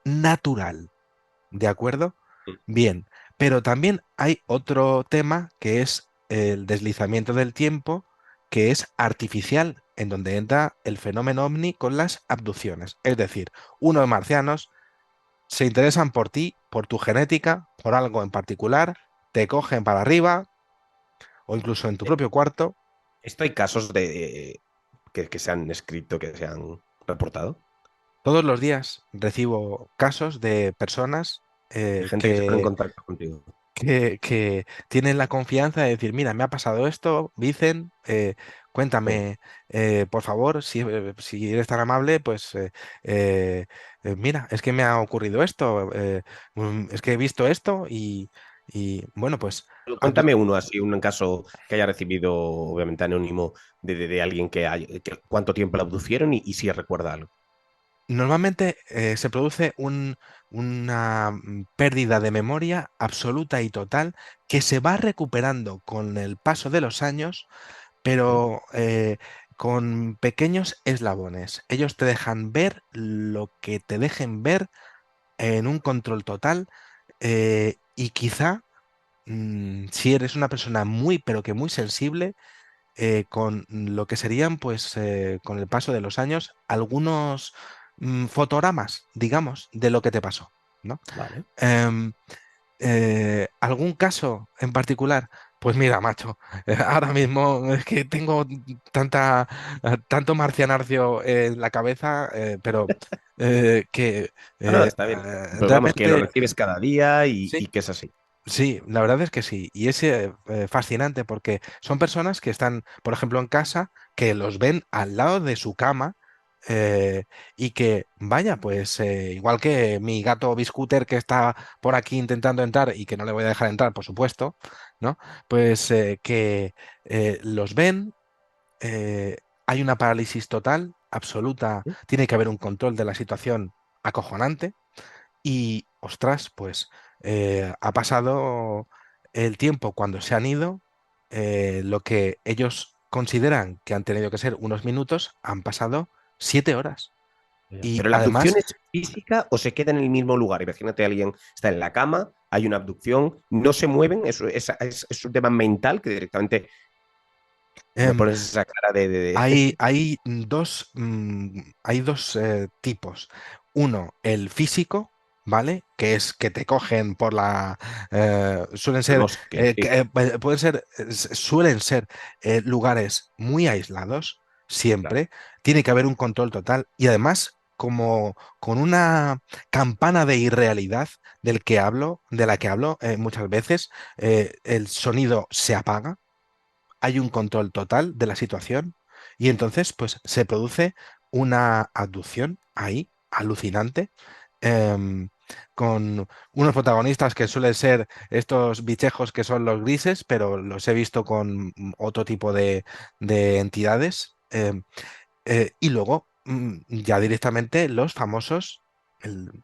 natural, ¿de acuerdo? Bien, pero también hay otro tema que es el deslizamiento del tiempo, que es artificial, en donde entra el fenómeno ovni con las abducciones. Es decir, unos marcianos se interesan por ti, por tu genética, por algo en particular, te cogen para arriba o incluso en tu Eh, propio cuarto. ¿Esto hay casos de que se han escrito, que se han reportado? Todos los días recibo casos de personas De gente que se pone en contacto contigo. que tienen la confianza de decir, mira, me ha pasado esto, dicen, Sí. cuéntame, por favor, si eres tan amable, pues eh, mira, es que me ha ocurrido esto, es que he visto esto y bueno, pues Cuéntame uno así, un caso que haya recibido, obviamente anónimo, de alguien cuánto tiempo la abducieron y si recuerda algo. normalmente se produce una pérdida de memoria absoluta y total que se va recuperando con el paso de los años, Sí. pero con pequeños eslabones. Ellos te dejan ver lo que te dejen ver en un control total, y quizá, si eres una persona muy, pero que muy sensible, con lo que serían, pues, con el paso de los años, algunos fotogramas, digamos, de lo que te pasó, ¿no? Vale. Em, ¿Algún caso en particular? Pues mira, macho, ahora mismo es que tengo tanto marcianarcio en la cabeza, pero que Ah, no, está bien. Pero vamos, que lo realmente recibes cada día sí, y que es así. sí, la verdad es que sí. Y es fascinante porque son personas que están, por ejemplo, en casa, que los ven al lado de su cama, y que, vaya, pues igual que mi gato Biscooter que está por aquí intentando entrar y que no le voy a dejar entrar, por supuesto, ¿no? Pues que los ven, eh, hay una parálisis total, absoluta, tiene que haber un control de la situación acojonante y, ostras, pues ha pasado el tiempo cuando se han ido, lo que ellos consideran que han tenido que ser unos minutos, han pasado 7 horas. Y Pero la abducción además, es física o se queda en el mismo lugar. Imagínate, alguien está en la cama, hay una abducción, no se mueven, es un tema mental que directamente me em, pones esa cara hay dos tipos. Uno, el físico, ¿vale? Que es que te cogen por la... suelen el ser... mosque. Sí, pueden ser... suelen ser lugares muy aislados, claro. siempre. Tiene que haber un control total. Y además, como con una campana de irrealidad de la que hablo muchas veces, el sonido se apaga, hay un control total de la situación y entonces pues se produce una abducción ahí alucinante, em, con unos protagonistas que suelen ser estos bichejos que son los grises, pero los he visto con otro tipo de entidades, y luego ya directamente los famosos,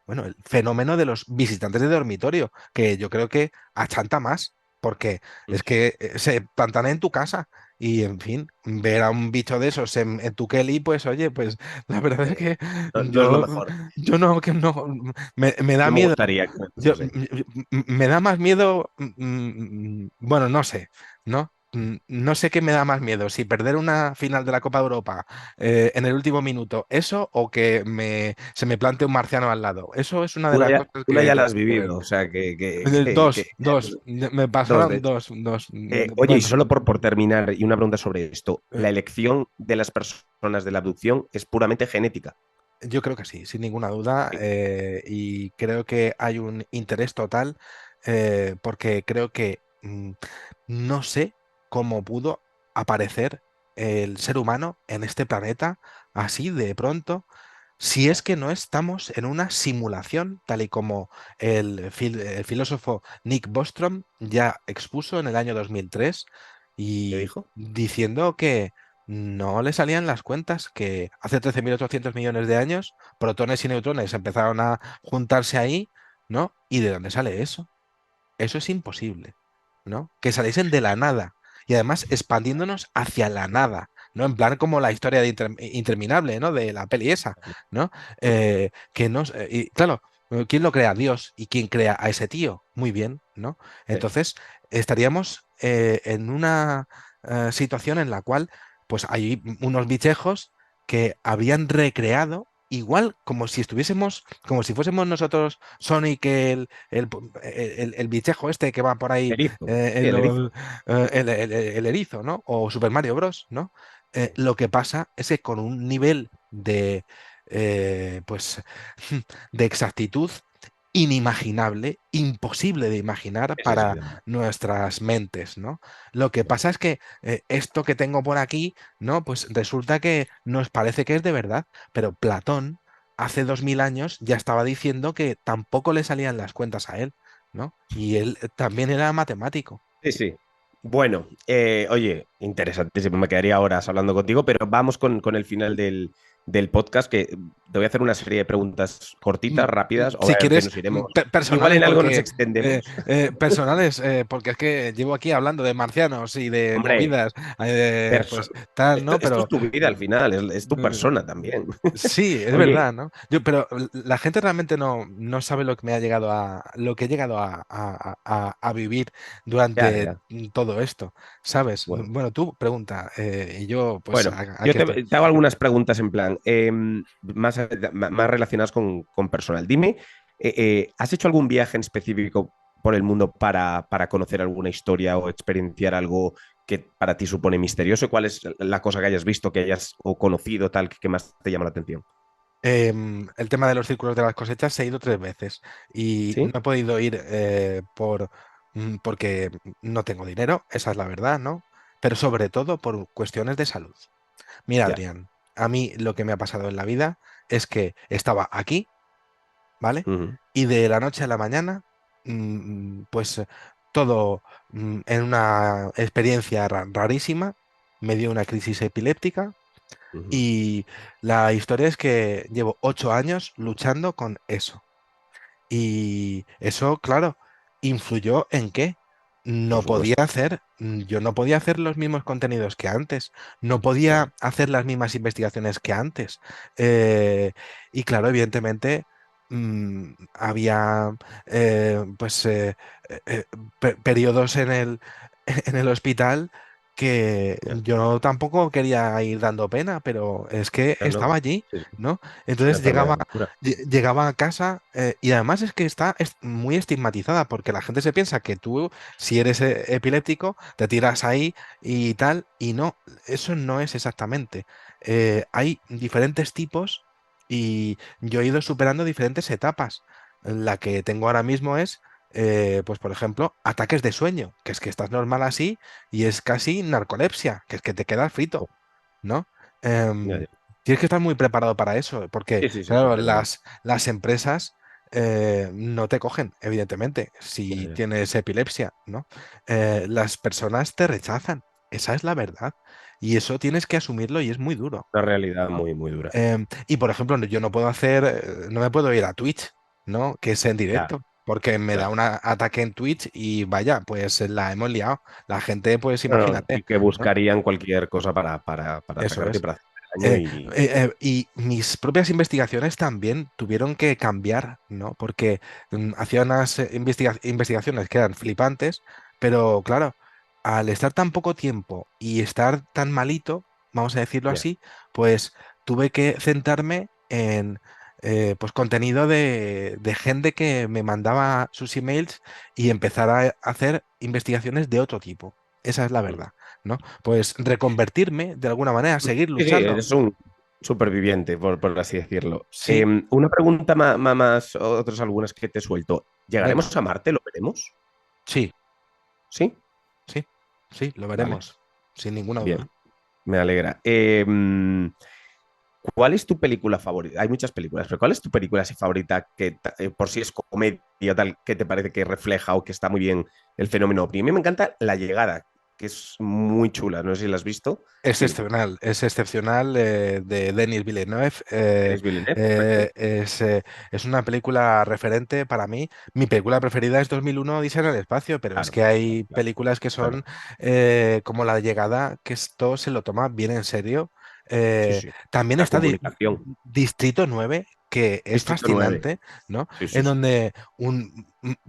bueno, el fenómeno de los visitantes de dormitorio, que yo creo que achanta más, porque Mm. es que se plantan en tu casa y, en fin, ver a un bicho de esos en tu Kelly, pues oye, pues la verdad es Eh, que no, no es lo yo, mejor. yo no, que no, me da No me miedo. gustaría que me Yo, pasase. me da más miedo, bueno, no sé, ¿no? No sé qué me da más miedo, si perder una final de la Copa de Europa en el último minuto, eso o que se me plante un marciano al lado. Eso es una de las cosas Una que ya la tengo has que ver. vivido, o sea que Dos, me dos, de pasaron hecho. dos, Oye, y bueno, solo por terminar, y una pregunta sobre esto, eh, ¿la elección de las personas de la abducción es puramente genética? yo creo que sí, sin ninguna duda, Sí. y creo que hay un interés total, porque creo que no sé cómo pudo aparecer el ser humano en este planeta así de pronto. Si es Ya. que no estamos en una simulación, tal y como el filósofo Nick Bostrom ya expuso en el año 2003, ¿Qué y dijo? diciendo que no le salían las cuentas que hace 13.800 millones de años protones y neutrones empezaron a juntarse ahí, ¿no? ¿Y de dónde sale eso? Eso es imposible, ¿no? Que saliesen de la nada y además expandiéndonos hacia la nada, ¿no? En plan como la historia de Interminable, ¿no? De la peli esa, ¿no? Que no, y claro, ¿quién lo crea? Dios. ¿Y quién crea a ese tío? Muy bien, ¿no? Sí, Entonces, estaríamos en una situación en la cual, pues hay unos bichejos que habrían recreado igual como si estuviésemos, como si fuésemos nosotros Sonic el bichejo este que va por ahí, erizo. Sí, en el erizo. el erizo, ¿no? O Super Mario Bros., ¿no? Sí, Lo que pasa es que con un nivel de, pues, de exactitud inimaginable, imposible de imaginar sí, sí, para nuestras mentes, ¿no? Lo que pasa es que esto que tengo por aquí, ¿no? Pues resulta que nos parece que es de verdad, pero Platón hace 2000 años ya estaba diciendo que tampoco le salían las cuentas a él, ¿no? Y él también era matemático. sí, sí. Bueno, oye, interesantísimo. Me quedaría horas hablando contigo, pero vamos con el final del podcast, que te voy a hacer una serie de preguntas cortitas, rápidas. Si Obviamente quieres, nos iremos. Igual personales, en algo nos porque extendemos. porque es que llevo aquí hablando de marcianos y de Hombre, movidas, perso- pues tal, ¿no? esto es Pero tu vida al final, es tu eh, persona también. sí, es Oye, verdad, ¿no? Pero la gente realmente no sabe lo que me ha llegado lo que he llegado a vivir ya, durante ya. todo esto, ¿sabes? Bueno. Bueno, tú pregunta, y yo, pues, Bueno, yo aquí te, estoy. te hago algunas preguntas en plan, más relacionadas con personal. Dime, ¿has hecho algún viaje en específico por el mundo para conocer alguna historia o experienciar algo que para ti supone misterioso? ¿Cuál es la cosa que hayas visto, que hayas o conocido, tal, que más te llama la atención? El tema de los círculos de las cosechas he ido 3 veces y no ¿Sí? he podido ir porque no tengo dinero, esa es la verdad, ¿no? Pero sobre todo por cuestiones de salud. Mira, Ya. Adrián, a mí lo que me ha pasado en la vida es que estaba aquí, ¿vale? Ujú, Y de la noche a la mañana, pues todo en una experiencia rarísima, me dio una crisis epiléptica ujú. y la historia es que llevo 8 años luchando con eso. Y eso, claro, influyó en qué. Por supuesto. Yo no podía hacer los mismos contenidos que antes, no Claro. podía hacer las mismas investigaciones que antes. Eh, y claro, evidentemente, había pues periodos en el hospital que Ya. yo tampoco quería ir dando pena, pero es que Ya no. estaba allí, Sí, sí. ¿no? Es una Entonces enfermedad dura. llegaba a casa, y además es que está muy estigmatizada porque la gente se piensa que tú, si eres epiléptico, te tiras ahí y tal, y no, eso no es exactamente. Hay diferentes tipos y yo he ido superando diferentes etapas. La que tengo ahora mismo es, pues por ejemplo, ataques de sueño, que es que estás normal así y es casi narcolepsia, que es que te quedas frito, Oh, ¿no? ya, Em, ya. Tienes que estar muy preparado para eso, porque, Sí, sí, sí, claro, completamente. las empresas no te cogen, evidentemente, Ya, si ya. tienes epilepsia, ¿no? Las personas te rechazan, esa es la verdad, y eso tienes que asumirlo y es muy duro, Una realidad ¿no? muy, muy dura. Y, por ejemplo, yo no puedo hacer, no me puedo ir a Twitch, ¿no? Que es en Ya, directo. Porque me da claro. un ataque en Twitch y vaya, pues la hemos liado. La gente, pues No, no, imagínate, y que ¿no? buscarían cualquier cosa para Eso atacarte y es. para hacer daño Eh, y y mis propias investigaciones también tuvieron que cambiar, ¿no? Porque hacía unas investigaciones que eran flipantes, pero claro, al estar tan poco tiempo y estar tan malito, vamos a decirlo ya. así, pues tuve que centrarme en pues contenido de gente que me mandaba sus emails y empezar a hacer investigaciones de otro tipo. Esa es la Mm. verdad, ¿no? Pues reconvertirme de alguna manera, seguir Sí, sí, luchando. eres un superviviente, por así decirlo. Sí, Una pregunta más, otras algunas que te suelto. venga, ¿Llegaremos a Marte? ¿Lo veremos? sí, Sí, sí, sí, lo vale, veremos, sin ninguna bien, duda. me alegra. ¿Cuál es tu película favorita? Hay muchas películas, pero ¿cuál es tu película así favorita que por si es comedia o tal, que te parece que refleja o que está muy bien el fenómeno ovni? A mí me encanta La Llegada. que es muy chula, no sé si la has visto. Sí, Es excepcional de Denis Villeneuve. Denis Villeneuve, correcto. Es una película referente para mí. Mi película preferida es 2001, Odisea en el espacio, pero es Claro, que hay claro, películas que son claro. como La llegada, que esto se lo toma bien en serio. Sí, Eh, sí. también La está comunicación. Distrito 9, que es Distrito 9. fascinante, ¿no? Sí, sí, En sí. donde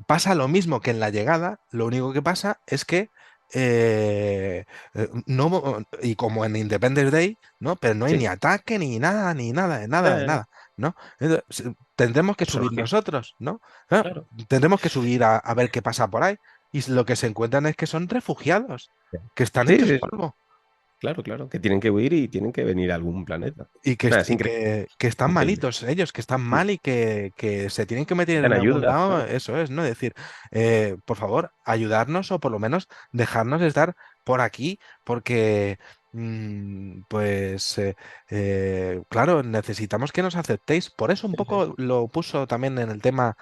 pasa lo mismo que en La llegada, lo único que pasa es que eh, no, y como en Independence Day, ¿no? Pero no hay ni Sí. ataque, ni nada, ni nada, de nada, de Eh, nada, ¿no? Entonces, tendremos que subir Personaje, nosotros, ¿no? Claro, claro. tendremos que subir a ver qué pasa por ahí. Y lo que se encuentran es que son refugiados, que están Sí, hechos sí, sí. polvo Claro, claro. Que tienen que huir y tienen que venir a algún planeta. y Nada, es increíble. que están Increíble. malitos ellos, que están Mm. mal y que se tienen que meter Necesitan en algún ayuda, lado, claro. eso es, ¿no? Decir, por favor, ayudarnos o por lo menos dejarnos estar por aquí, porque, pues, claro, necesitamos que nos aceptéis. Por eso un Sí, sí. poco lo puso también en el tema,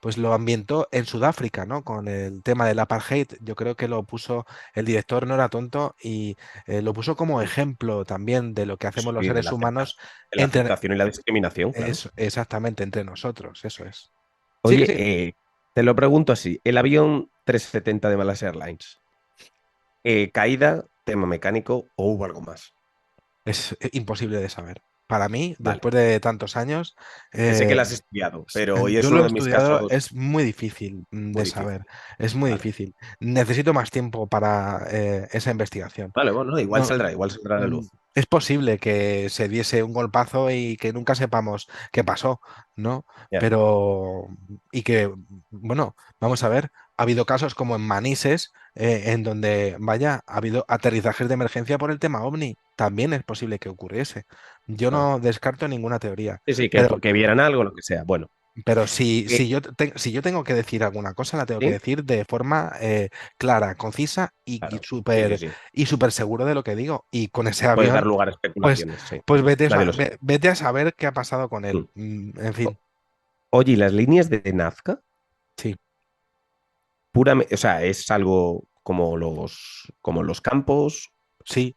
pues lo ambientó en Sudáfrica, ¿no? Con el tema del apartheid. Yo creo que lo puso, el director no era tonto y lo puso como ejemplo también de lo que hacemos los Sí, seres humanos de la entre, aceptación y la discriminación, claro. exactamente entre nosotros, eso es. Sí, que Oye, sí. te lo pregunto así. El avión 370 de Malaysia Airlines, ¿caída, tema mecánico o hubo algo más? Es imposible de saber. Para mí, Vale. después de tantos años, Que sé que eh, la has estudiado, pero hoy es yo lo uno he de mis estudiado, casos es muy difícil muy de saber, difíciles. es muy Vale. difícil. Necesito más tiempo para esa investigación. Vale, bueno, No, igual saldrá a la luz. es posible que se diese un golpazo y que nunca sepamos qué pasó, ¿no? Ya. Pero, y que, bueno, vamos a ver, ha habido casos como en Manises, en donde, vaya, ha habido aterrizajes de emergencia por el tema OVNI. También es posible que ocurriese. Yo Ah. no descarto ninguna teoría, Sí, sí, pero que vieran algo, lo que sea. Bueno. pero si, Eh, si yo tengo que decir alguna cosa, la tengo que ¿Sí? decir de forma clara, concisa Claro. Sí, sí, sí. y súper seguro de lo que digo. Y con ese Puede dar avión, lugar a pues, especulaciones, sí. pues Nadie lo sabe. vete a saber qué ha pasado con él. Mm. En fin, Oye, ¿y las líneas de Nazca? sí, Puramente, o sea, es algo como los campos. sí,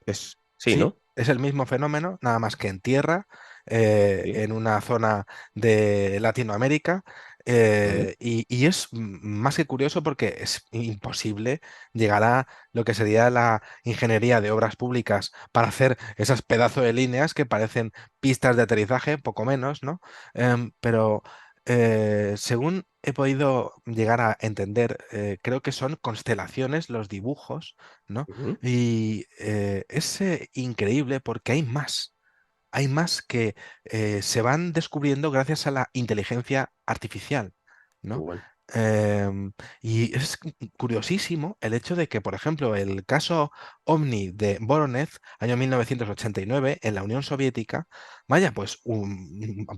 Sí, sí, ¿no? es el mismo fenómeno, nada más que en tierra, Sí. en una zona de Latinoamérica. Ujú. Y es más que curioso porque es imposible llegar a lo que sería la ingeniería de obras públicas para hacer esas pedazos de líneas que parecen pistas de aterrizaje, poco menos, ¿no? Pero según he podido llegar a entender, creo que son constelaciones los dibujos, ¿no? Ujú. Y es increíble porque hay más que se van descubriendo gracias a la inteligencia artificial, Qué ¿no? bueno. Y es curiosísimo el hecho de que, por ejemplo, el caso OVNI de Voronezh, año 1989, en la Unión Soviética, vaya, pues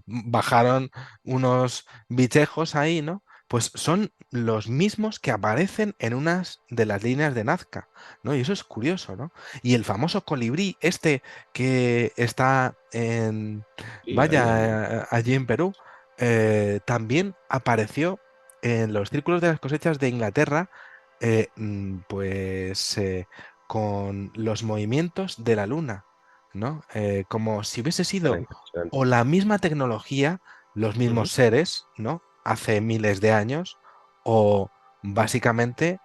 bajaron unos bichejos ahí, ¿no? Pues son los mismos que aparecen en unas de las líneas de Nazca, ¿no? Y eso es curioso, ¿no? Y el famoso colibrí, este que está en, Sí, ahí vaya, allí en Perú, también apareció en los círculos de las cosechas de Inglaterra, pues con los movimientos de la luna, ¿no? Como si hubiese sido impresionante. o la misma tecnología, los mismos Ujú. seres, ¿no? Hace miles de años, o básicamente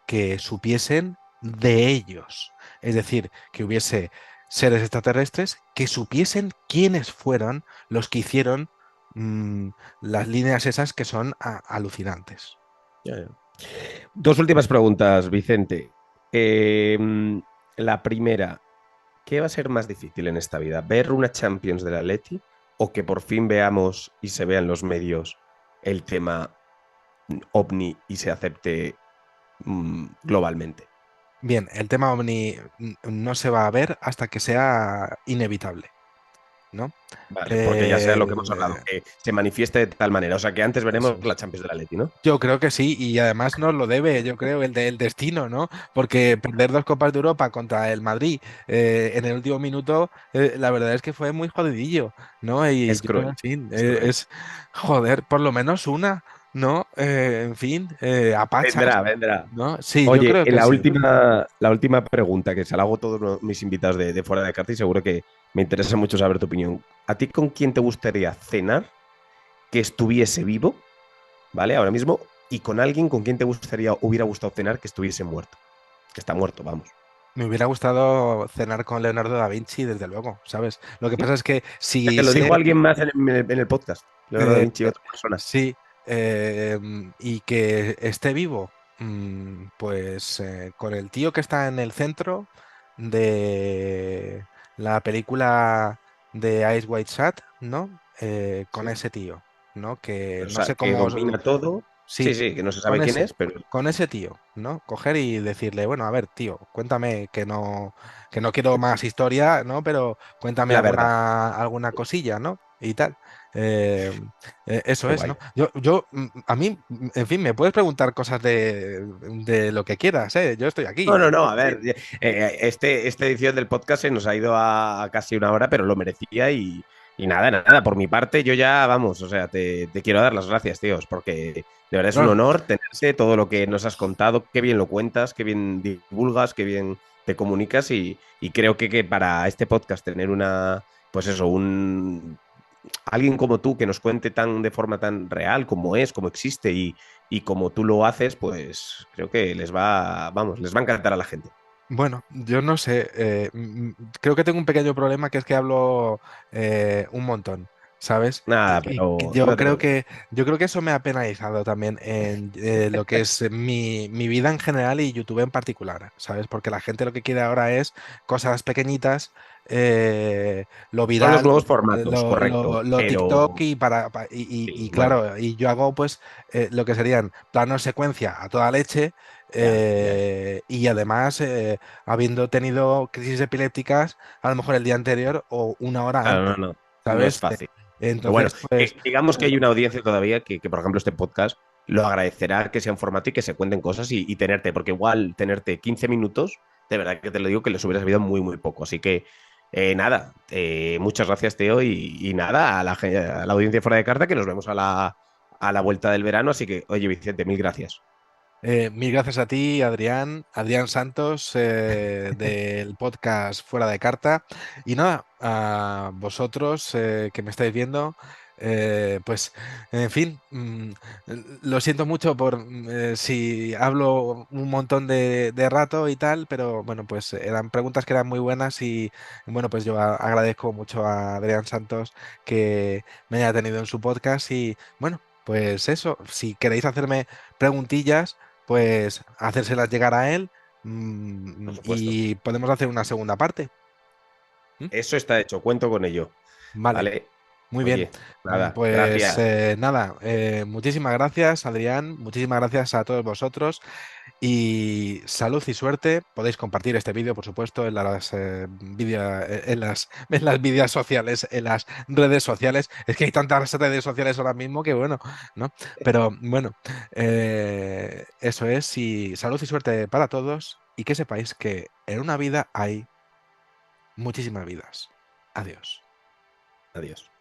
que supiesen de ellos. Es decir, que hubiese seres extraterrestres que supiesen quiénes fueron los que hicieron mm, las líneas esas que son alucinantes. Ya, ya. Dos últimas preguntas, Vicente. La primera, ¿qué va a ser más difícil en esta vida? ¿Ver una Champions del Atleti o que por fin veamos y se vea en los medios el tema OVNI y se acepte globalmente? Bien, el tema OVNI no se va a ver hasta que sea inevitable, ¿no? Vale, porque ya sea lo que hemos hablado, Eh, que se manifieste de tal manera. O sea, que antes veremos eso es. la Champions del Atleti, ¿no? Yo creo que sí, y además nos lo debe, yo creo, el destino, ¿no? Porque perder dos Copas de Europa contra el Madrid en el último minuto, la verdad es que fue muy jodidillo, ¿no? Y Es yo, cruel, en fin, es cruel. joder, por lo menos una. ¿no? En fin, a pachas, Vendrá, vendrá. ¿no? Sí, yo Oye, creo que sí. la última pregunta que se la hago a todos mis invitados de fuera de carta y seguro que me interesa mucho saber tu opinión. ¿A ti con quién te gustaría cenar que estuviese vivo, ¿vale? Ahora mismo, y con alguien con quien te gustaría, hubiera gustado cenar que estuviese muerto, que está muerto, vamos. Me hubiera gustado cenar con Leonardo da Vinci, desde luego, ¿sabes? Lo que ¿Sí? pasa es que ¿Te si lo dijo sé, alguien más en el podcast? Leonardo da eh, Vinci y otra persona. sí, y que esté vivo, pues con el tío que está en el centro de la película de Ice White Shad, ¿no? Con Sí. ese tío, ¿no? Que O no sea, sé que cómo, domina todo. Sí, sí, sí, que no se con sabe quién ese, es, pero con ese tío, ¿no? Coger y decirle, bueno, a ver, tío, cuéntame que no quiero más historia, ¿no? Pero cuéntame la verdad. alguna cosilla, ¿no? Y tal. Eh, eso Qué es, guay. ¿no? A mí, en fin, me puedes preguntar cosas de lo que quieras, ¿eh? Yo estoy No, aquí. no, no, a ver, esta edición del podcast se nos ha ido a casi una hora, pero lo merecía y nada, nada, por mi parte yo ya, vamos, o sea, te quiero dar las gracias, tíos, porque de verdad es un No, honor tenerte, todo lo que nos has contado, qué bien lo cuentas, qué bien divulgas, qué bien te comunicas y creo que para este podcast tener pues eso, alguien como tú que nos cuente de forma tan real como es, como existe y como tú lo haces, pues creo que vamos, les va a encantar a la gente. bueno, yo no sé. Creo que tengo un pequeño problema que es que hablo un montón, ¿sabes? Nada, Y pero no te preocupes. yo creo que eso me ha penalizado también en lo que es mi vida en general y YouTube en particular, ¿sabes? Porque la gente lo que quiere ahora es cosas pequeñitas, lo Son los viral, nuevos formatos, correcto, lo TikTok pero y sí, bueno, claro, y yo hago pues lo que serían planos secuencia a toda leche. ya, ya. Y además, habiendo tenido crisis epilépticas a lo mejor el día anterior o una hora Claro, antes, no, no, no es ¿sabes? fácil. Pero bueno, Entonces, pues, digamos que hay una audiencia todavía por ejemplo, este podcast lo agradecerá que sea un formato y que se cuenten cosas y tenerte, porque igual tenerte 15 minutos, de verdad que te lo digo que les hubiera sabido muy, muy poco. Así que, nada, muchas gracias, Teo, y nada, a la audiencia fuera de carta, que nos vemos a la vuelta del verano. Así que, oye, Vicente, mil gracias. mil gracias a ti, Adrián, Adrián Santos, del podcast Fuera de Carta. Y nada, a vosotros que me estáis viendo, pues, en fin, lo siento mucho por si hablo un montón de rato y tal, pero bueno, pues eran preguntas que eran muy buenas y bueno, pues yo agradezco mucho a Adrián Santos que me haya tenido en su podcast y bueno, pues eso, si queréis hacerme preguntillas pues hacérselas llegar a él, Por supuesto. y podemos hacer una segunda parte. ¿M? Eso está hecho, cuento con ello. Vale, ¿Vale? muy bien. Oye, nada, Pues gracias. nada, muchísimas gracias, Adrián, muchísimas gracias a todos vosotros y salud y suerte. Podéis compartir este vídeo, por supuesto, en en las vídeos sociales, en las redes sociales. Es que hay tantas redes sociales ahora mismo que bueno, ¿no? Pero bueno, eso es. Y salud y suerte para todos y que sepáis que en una vida hay muchísimas vidas. Adiós. Adiós.